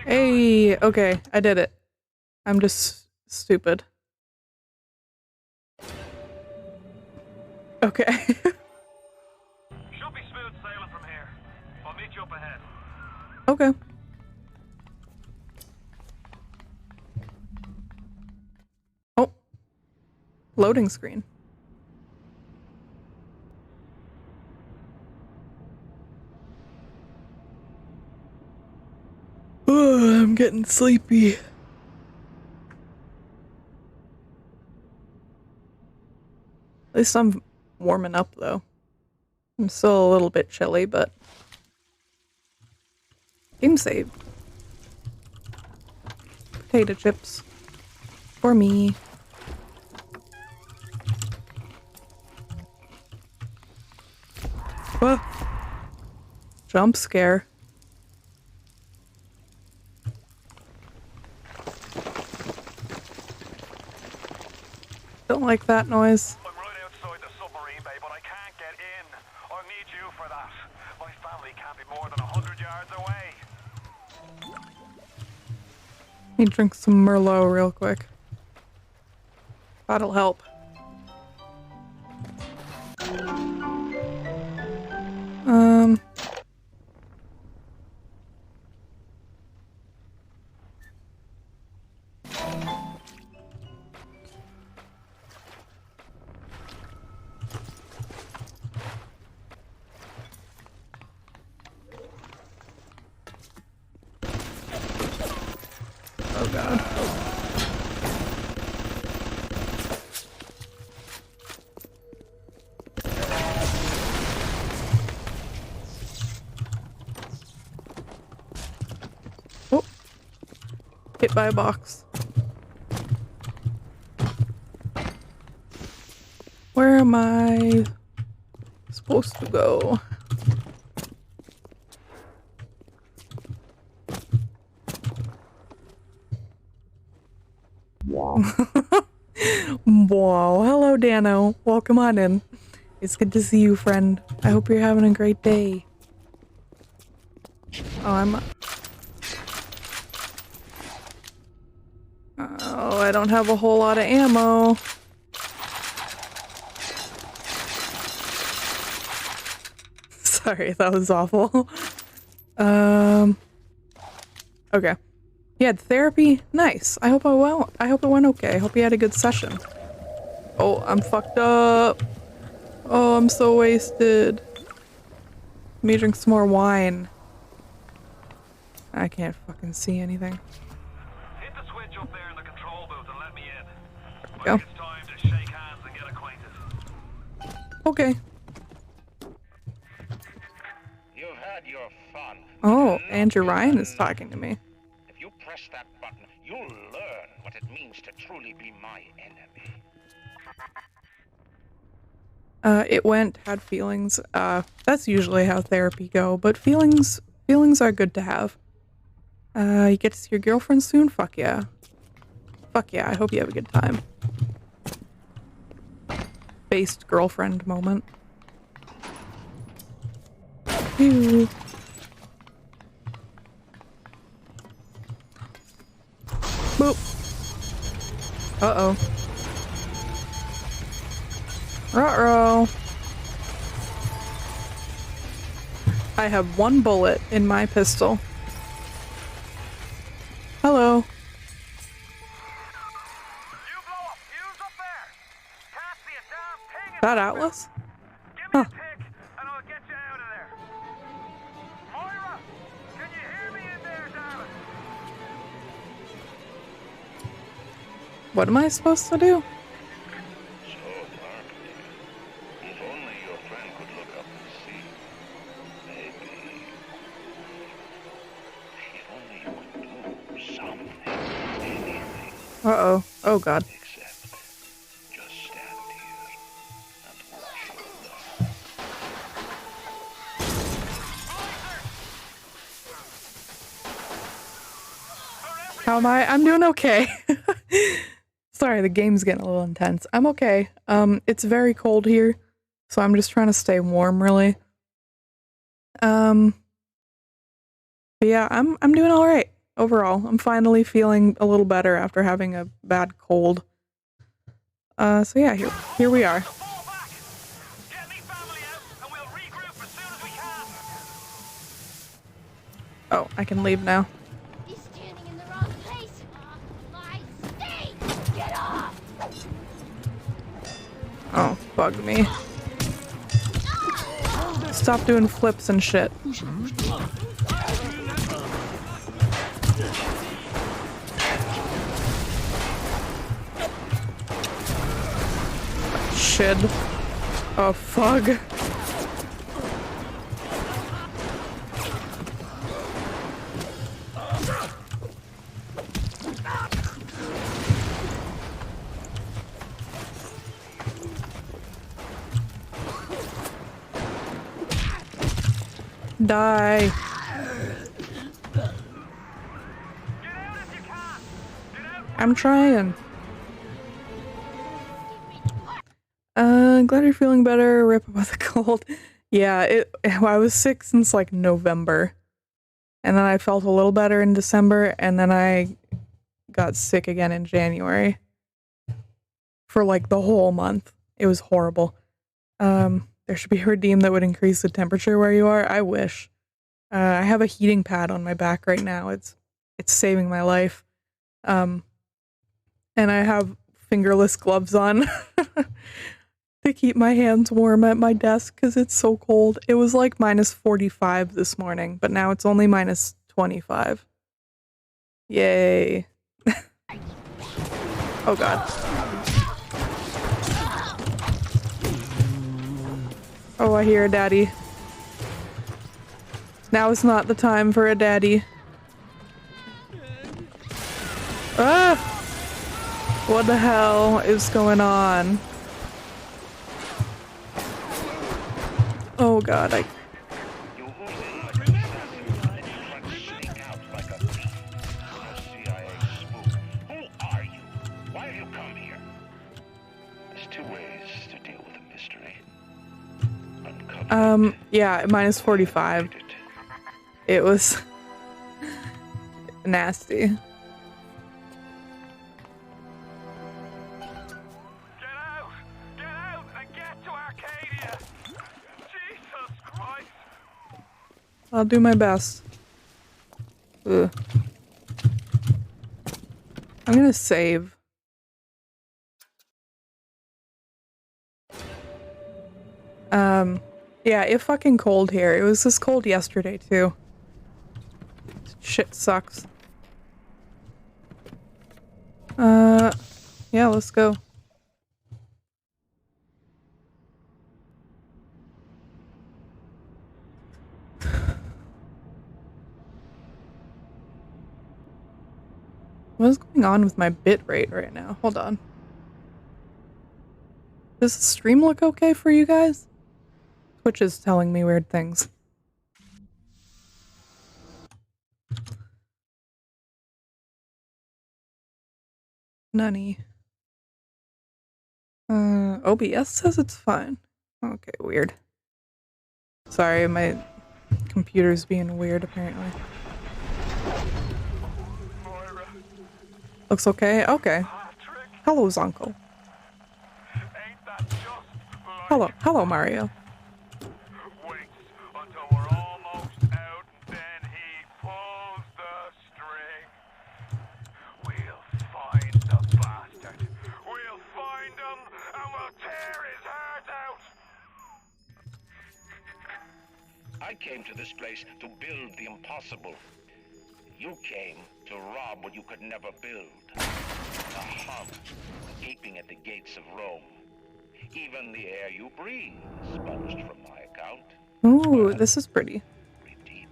Hey, okay, I did it. I'm just stupid. Okay. Should be smooth sailing from here. I'll meet you up ahead. Okay. Oh. Loading screen. Oh, I'm getting sleepy. At least I'm warming up, though. I'm still a little bit chilly, but... Game saved. Potato chips. For me. Ah. Jump scare. Don't like that noise. I'm right outside the submarine bay, but I can't get in. I'll need you for that. My family can't be more than 100 yards away. Let me drink some Merlot real quick. That'll help. Oh god. Oh. Hit by a box. Where am I supposed to go? Wow. Hello, Dano. Welcome on in. It's good to see you, friend. I hope you're having a great day. Oh, Oh, I don't have a whole lot of ammo. Sorry, that was awful. Okay. You had therapy? Nice. I hope it went okay. I hope you had a good session. Oh, I'm fucked up. Oh, I'm so wasted. Let me drink some more wine. I can't fucking see anything. Hit the switch up there in the control booth and let me in. I Go. think it's time to shake hands and get acquainted. Okay. You've had your fun. Oh, Andrew Ryan is talking to me. If you press that button, you'll learn what it means to truly be my enemy. It went, had feelings. That's usually how therapy go, but feelings are good to have. You get to see your girlfriend soon? Fuck yeah. Fuck yeah, I hope you have a good time. Based girlfriend moment. Ew. Boop. Uh-oh. Ruh-roh. I have one bullet in my pistol. Hello. You blow a fuse up there. Pass me a damn ping. That Atlas? Give me Huh. a tick, and I'll get you out of there. Moira, can you hear me in there, darling? What am I supposed to do? So dark there. If only your friend could look up and see. Maybe. If only you could do something. Anything. Uh-oh. Oh god. Except just stand here and watch your love. How am I? I'm doing okay. Sorry, the game's getting a little intense. I'm okay. It's very cold here, so I'm just trying to stay warm, really. But yeah, I'm doing all right overall. I'm finally feeling a little better after having a bad cold. So yeah, here we are. Fall back. Get me family out, and we'll regroup as soon as we can. Oh, I can leave now. He's standing in the wrong place. My state! Get off! Oh, bug me. Stop doing flips and shit. Shit. Oh, fuck. Die. I'm trying. Glad you're feeling better. Rip about the cold. Yeah, I was sick since like November. And then I felt a little better in December, and then I got sick again in January. For like the whole month. It was horrible. There should be a redeem that would increase the temperature where you are. I wish. I have a heating pad on my back right now. It's saving my life. And I have fingerless gloves on to keep my hands warm at my desk because it's so cold. It was like -45 this morning, but now it's only -25. Yay. Oh god. Oh, I hear a daddy. Now is not the time for a daddy. Ah! What the hell is going on? Oh god, You Uzi, sneak out like a thief. A CIA spook. Who are you? Why have you come here? There's two ways to deal with a mystery. Uncover it. Yeah, -45. It was nasty. Get out! Get out and get to Arcadia! Jesus Christ! I'll do my best. Ugh. I'm gonna save. Yeah, it fucking cold here. It was this cold yesterday too. Shit sucks. Yeah, let's go. What is going on with my bit rate right now? Hold on. Does the stream look okay for you guys? Twitch is telling me weird things. Nunny. OBS says it's fine. Okay, weird. Sorry, my computer's being weird apparently. Looks okay? Okay. Hello, Zonko. Hello, Mario. Waits until we're almost out, and then he pulls the string. We'll find the bastard. We'll find him, and we'll tear his heart out. I came to this place to build the impossible. You came to rob what you could never build. A hub gaping at the gates of Rome. Even the air you breathe is sponged from my account. Ooh, this is pretty. Breathe deep,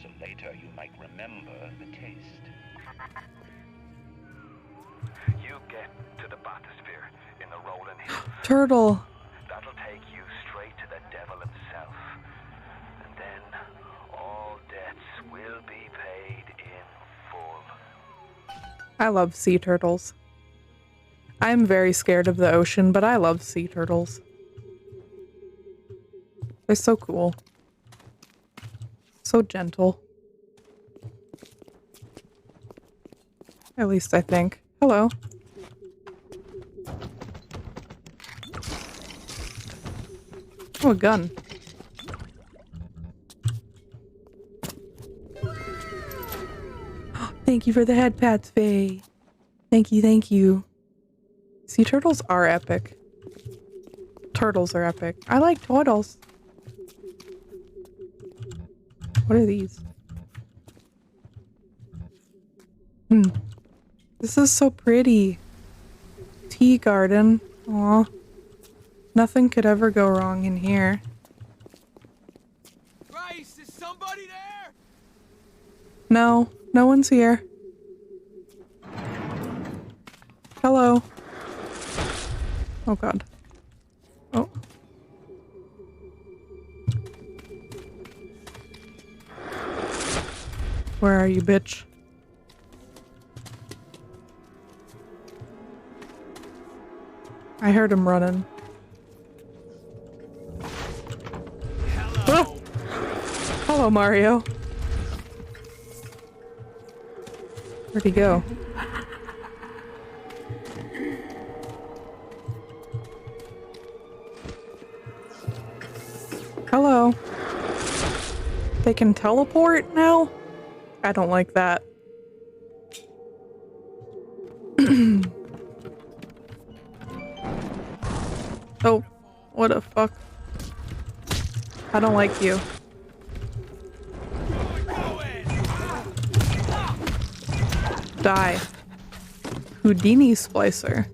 so later you might remember the taste. You get to the bathysphere in the rolling hills. Turtle. That'll take you straight to the devil himself. And then all debts will be paid in full. I love sea turtles. I'm very scared of the ocean, but I love sea turtles. They're so cool. So gentle. At least I think. Hello. Oh, a gun. Thank you for the head pats, Faye. Thank you, thank you. Sea turtles are epic. Turtles are epic. I like turtles. What are these? This is so pretty. Tea garden. Aw. Nothing could ever go wrong in here. Grace, is somebody there? No, no one's here. Hello. Oh god. Oh. Where are you, bitch? I heard him running. Hello. Ah! Hello, Mario. Where'd he go? Hello. They can teleport now? I don't like that. Oh, what a fuck. I don't like you. Die. Houdini splicer.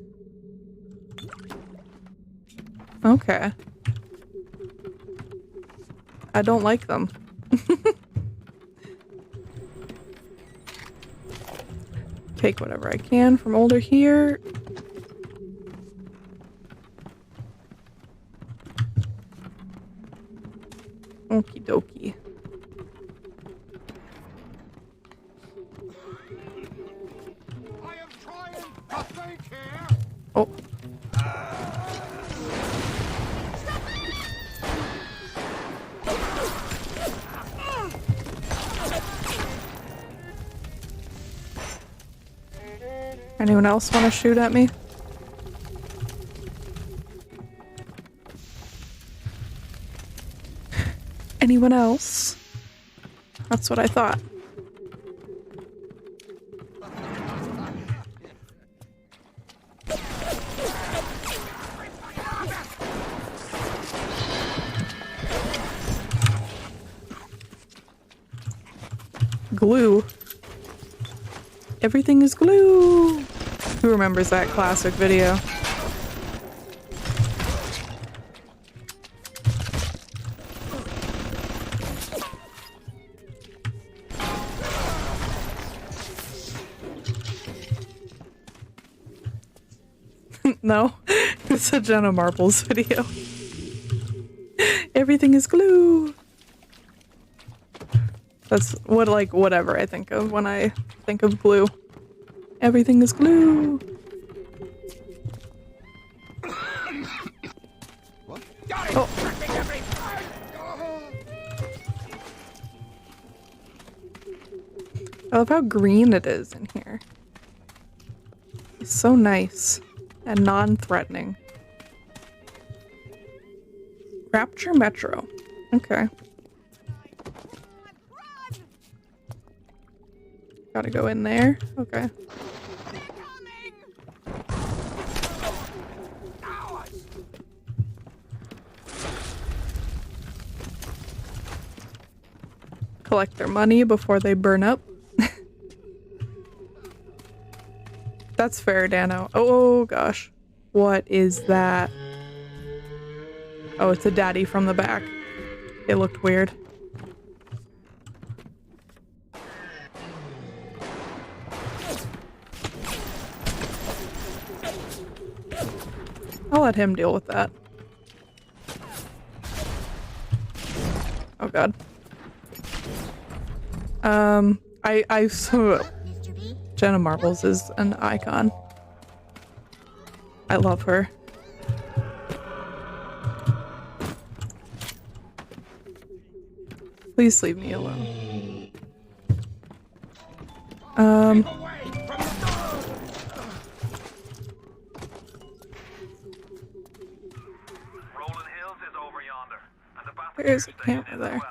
Okay. I don't like them. Take whatever I can from older here. Okie dokie. I am trying to think here. Oh. Anyone else want to shoot at me? Anyone else? That's what I thought. Glue. Everything is glue. Who remembers that classic video? No, it's a Jenna Marbles video. Everything is glue. That's what, like, whatever I think of when I think of glue. Everything is glue. Oh. I love how green it is in here. It's so nice and non-threatening. Rapture Metro. Okay. Gotta go in there. Okay. Collect their money before they burn up. That's fair, Dano. Oh gosh. What is that? Oh, it's a daddy from the back. It looked weird. I'll let him deal with that. Oh god. So Jenna Marbles is an icon. I love her. Please leave me alone. There's a camera there.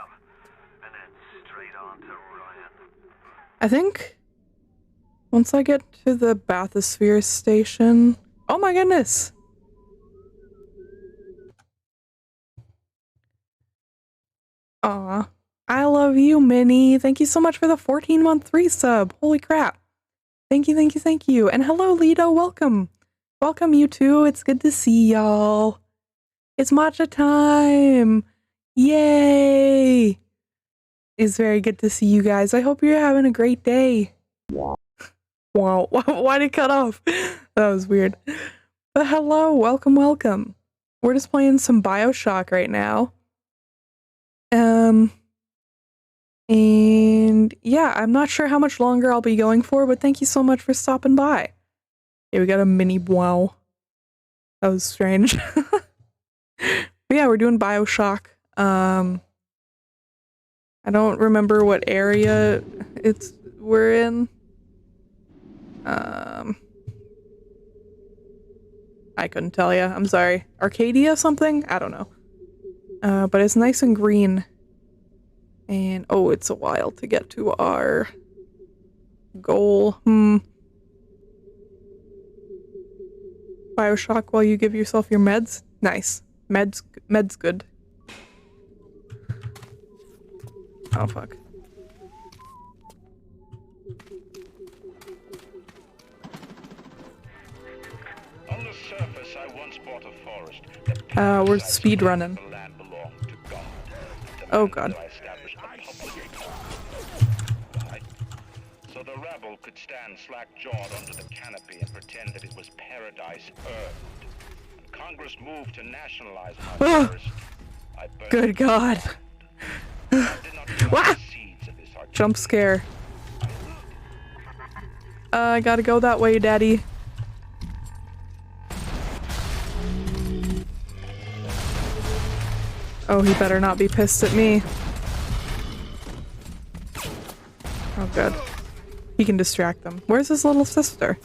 I think once I get to the bathysphere station... Oh my goodness! Aw. I love you, Minnie. Thank you so much for the 14-month resub. Holy crap. Thank you, thank you, thank you. And hello, Lido. Welcome. Welcome, you two. It's good to see y'all. It's matcha time. Yay. It's very good to see you guys. I hope you're having a great day. Wow. Why'd it cut off? That was weird. But hello. Welcome, welcome. We're just playing some BioShock right now. And yeah, I'm not sure how much longer I'll be going for, but thank you so much for stopping by. Okay, we got a mini wow. That was strange. But yeah, we're doing BioShock. I don't remember what area we're in. I couldn't tell you. I'm sorry. Arcadia something? I don't know. But it's nice and green. And oh, it's a while to get to our goal. BioShock while you give yourself your meds? Nice. Med's good. Oh fuck. On the surface, I once bought a forest. We're speed running. Oh god. So the rebel could stand slack-jawed under the canopy and pretend that it was paradise earned. Congress moved to nationalize my forest. Good god. Wah! Jump scare. I gotta go that way, daddy. Oh, he better not be pissed at me. Oh god. He can distract them. Where's his little sister?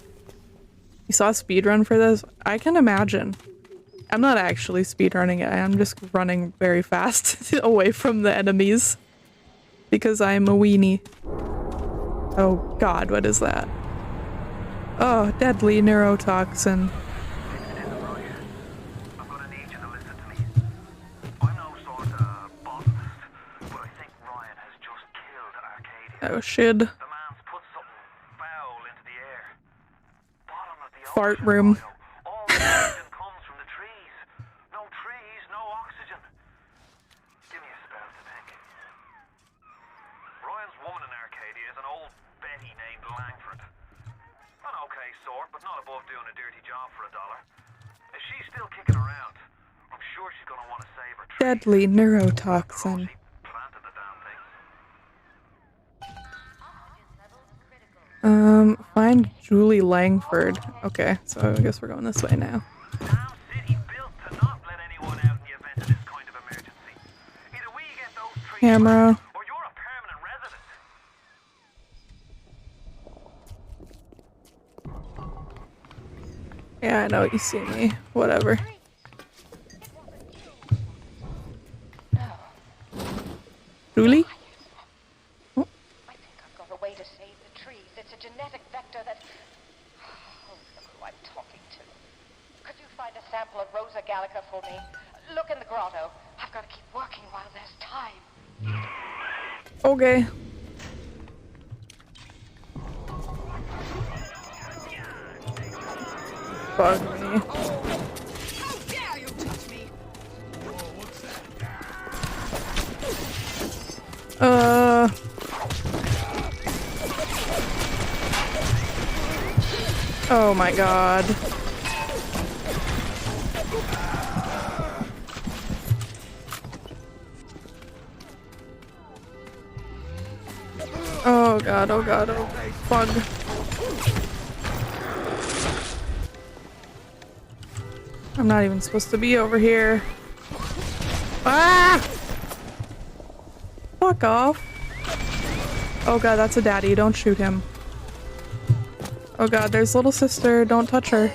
You saw a speedrun for this? I can imagine. I'm not actually speedrunning it. I'm just running very fast away from the enemies. Because I'm a weenie. Oh god, what is that? Oh, deadly neurotoxin. Oh shit. The man's put something foul into the air. Bottom of the Fart ocean, room. All the oxygen comes from the trees. No trees, no oxygen. Give me a spell to think. Ryan's woman in Arcadia is an old Betty named Langford. An okay sort, but not above doing a dirty job for $1. she's still kicking around. I'm sure she's gonna want to save her tree. Deadly neurotoxin. She planted the damn thing. Find Julie Langford. Okay, so I guess we're going this way now. Damn city built to not let anyone out in the event of this kind of emergency. Either we get those trees Camera. back, or you're a permanent resident. Yeah, I know, you see me. Whatever. Julie? Oh. I think I've got a way to save the trees. It's a genetic vector that... Oh, look who I'm talking to. Could you find a sample of Rosa gallica for me? Look in the grotto. I've got to keep working while there's time. Okay. Fuck me. How dare you touch me? Oh my god. Oh god, oh god, oh fuck. I'm not even supposed to be over here. Ah! Fuck off. Oh god, that's a daddy. Don't shoot him. Oh god, there's little sister. Don't touch her.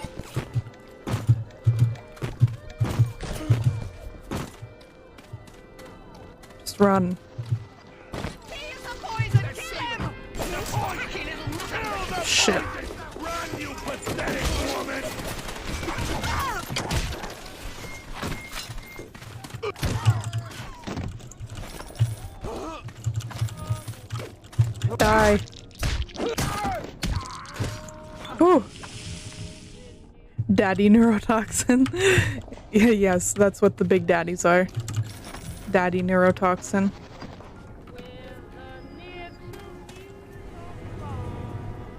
Just run. Shit. Run, you pathetic woman! Die. Ooh. Daddy neurotoxin. Yeah, yes, that's what the big daddies are. Daddy neurotoxin.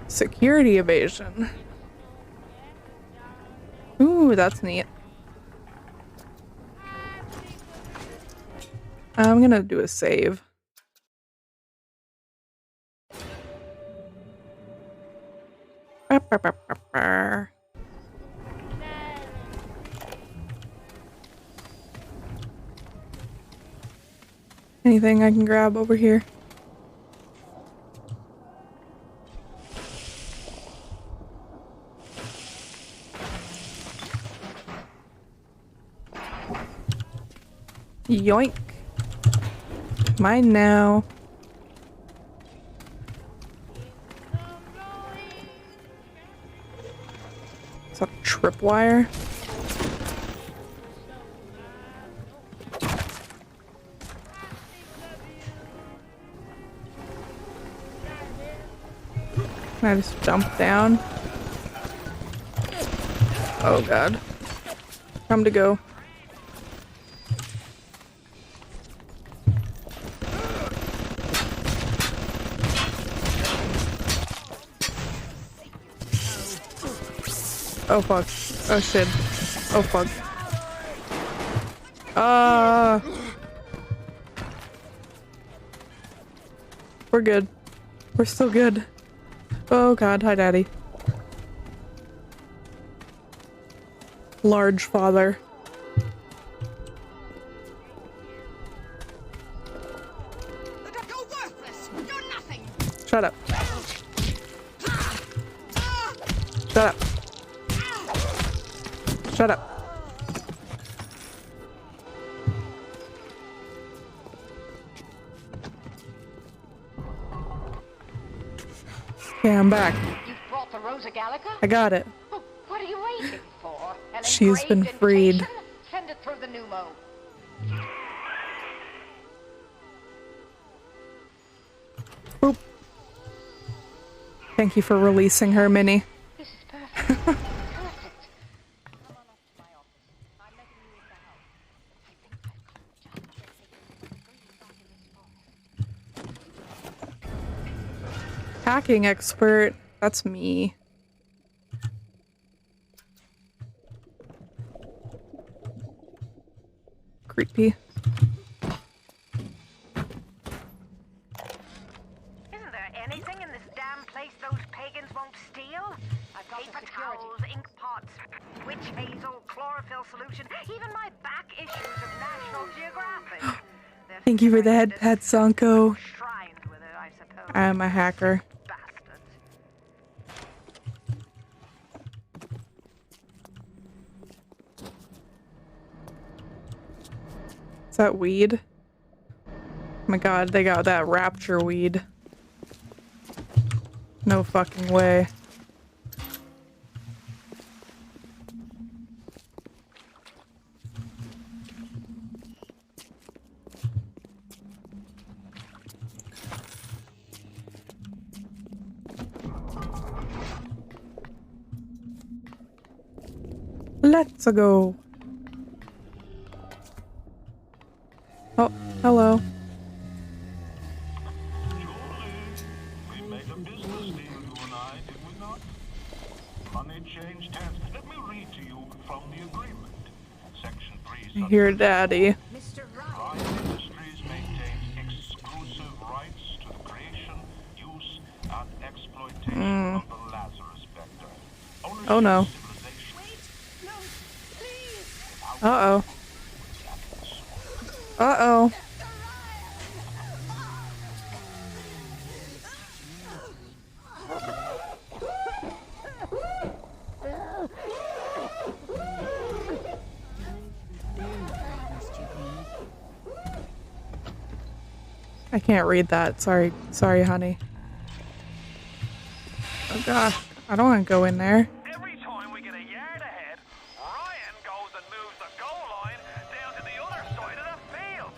Security evasion. Ooh, that's neat. I'm gonna do a save. Anything I can grab over here? Yoink. Mine now. Is that a tripwire? Can I just jump down? Oh god. Time to go. Oh fuck. Oh shit. Oh fuck. We're good. We're still good. Oh god, hi daddy. Large father. You're worthless. You're nothing. Shut up. Shut up. Shut up. Okay, I'm back. You've brought the Rosa gallica? I got it. Oh, what are you waiting for? An She's been engraved freed. invitation? Send it through the pneumo. Boop. Thank you for releasing her, Minnie. This is perfect. Perfect. Come on up to my office. I'm letting you in the house. I think I've got just the thing to bring you back in this forest. Hacking expert. That's me. creepy. Isn't there anything in this damn place those pagans won't steal? Paper towels, ink pots, witch hazel, chlorophyll solution, even my back issues of National Geographic. Thank you for the head pat, Sanko. Shrined with it, I suppose. I'm a hacker. Bastards. Is that weed? Oh my god, they got that rapture weed. No fucking way. Let's go. Oh, hello. We made a business deal, you and I, did we not? Money changed hands. Let me read to you from the agreement. Section 3. Here, Daddy. Mr. Ryan Industries maintains exclusive rights to the creation, use, and exploitation of the Lazarus vector. Ownership Oh no. Uh-oh. Uh-oh. I can't read that. Sorry, honey. Oh gosh, I don't want to go in there. Every time we get a yard ahead, Ryan goes and moves the goal line down to the other side of the field.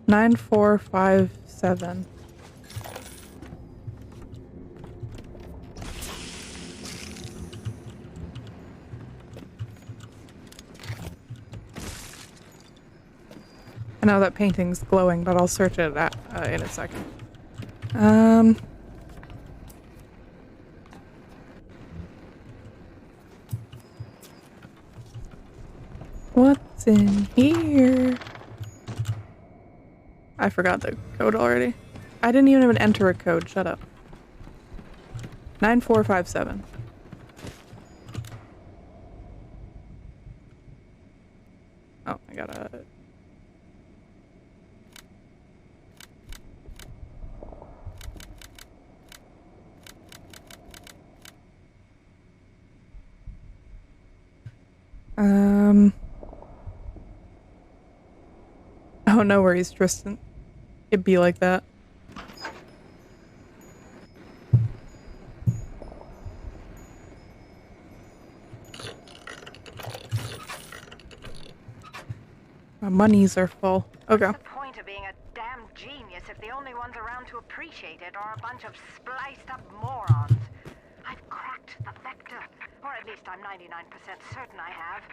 9457. I know that painting's glowing, but I'll search it in a second. What's in here? I forgot the code already. I didn't even enter a code. Shut up. 9457. Oh, I gotta... Oh, no worries, Tristan. It'd be like that. My monies are full. Okay. What's the point of being a damn genius if the only ones around to appreciate it are a bunch of spliced up morons? I've cracked the vector. Or at least I'm 99% certain I have.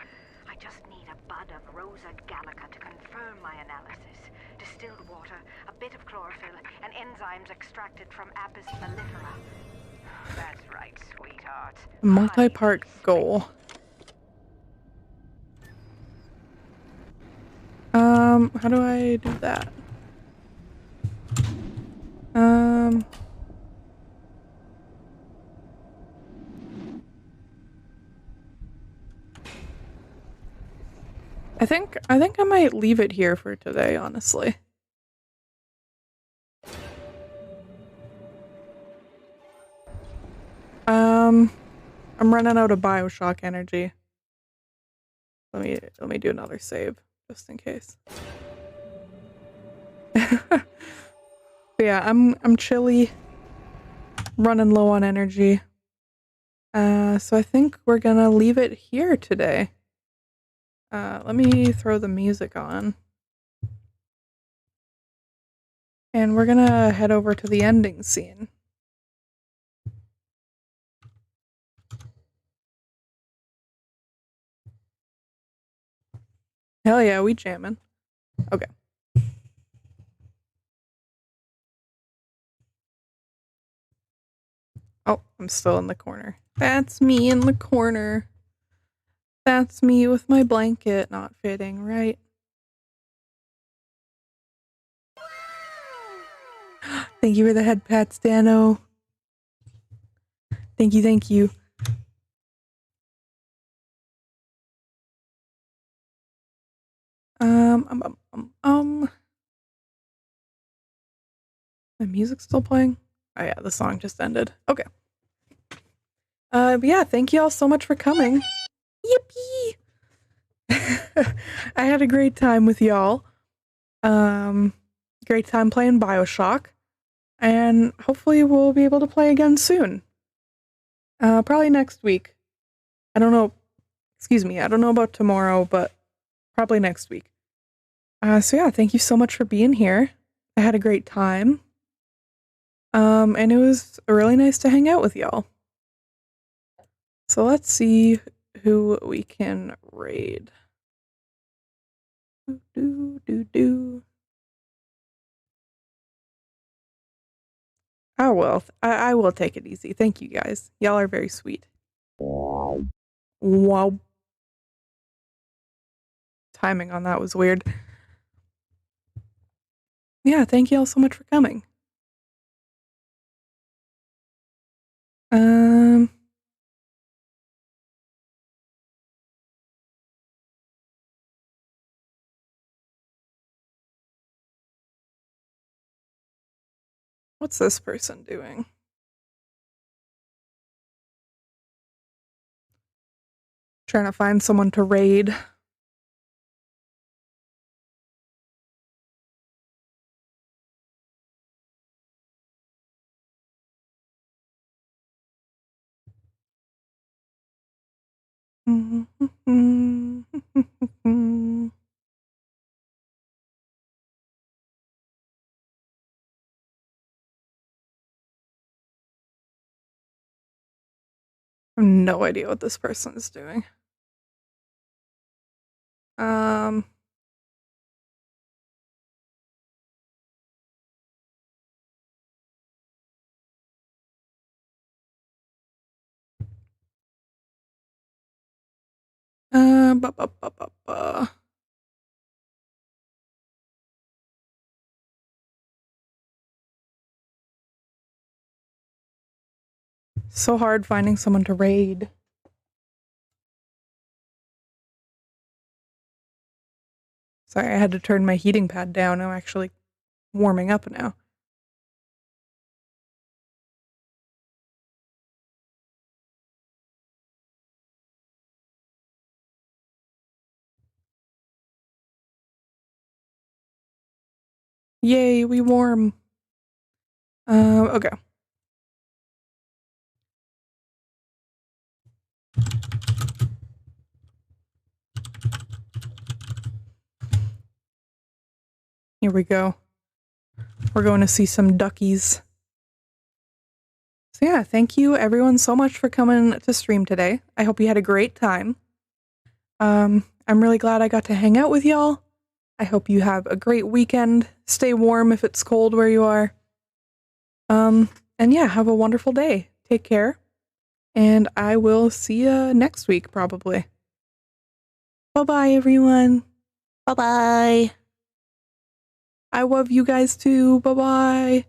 I just need a bud of Rosa Gallica to confirm my analysis. Distilled water, a bit of chlorophyll, and enzymes extracted from Apis mellifera. That's right, sweetheart. Multi-part goal. How do I do that? I think I might leave it here for today, honestly. I'm running out of BioShock energy. Let me do another save just in case. But yeah, I'm chilly, running low on energy. So I think we're gonna leave it here today. Let me throw the music on. And we're gonna head over to the ending scene. Hell yeah, we jamming. Okay. Oh, I'm still in the corner. That's me in the corner. That's me with my blanket not fitting, right? Thank you for the head pats, Dano. Thank you, thank you. My music's still playing? Oh yeah, the song just ended. Okay. But yeah, thank you all so much for coming. Yippee! I had a great time with y'all. Great time playing BioShock. And hopefully we'll be able to play again soon. Probably next week. I don't know. Excuse me, I don't know about tomorrow, but probably next week. So yeah, thank you so much for being here. I had a great time. And it was really nice to hang out with y'all. So let's see who we can raid. Oh well, I will take it easy. Thank you guys. Y'all are very sweet. Wow. Timing on that was weird. Yeah, thank you all so much for coming. What's this person doing? Trying to find someone to raid. I have no idea what this person is doing. So hard finding someone to raid. Sorry, I had to turn my heating pad down. I'm actually warming up now. Yay, we warm. Okay. Here we go. We're going to see some duckies. So yeah, thank you everyone so much for coming to stream today. I hope you had a great time. I'm really glad I got to hang out with y'all. I hope you have a great weekend. Stay warm if it's cold where you are. And yeah, have a wonderful day. Take care. And I will see you next week, probably. Bye-bye, everyone. Bye-bye. I love you guys too. Bye-bye.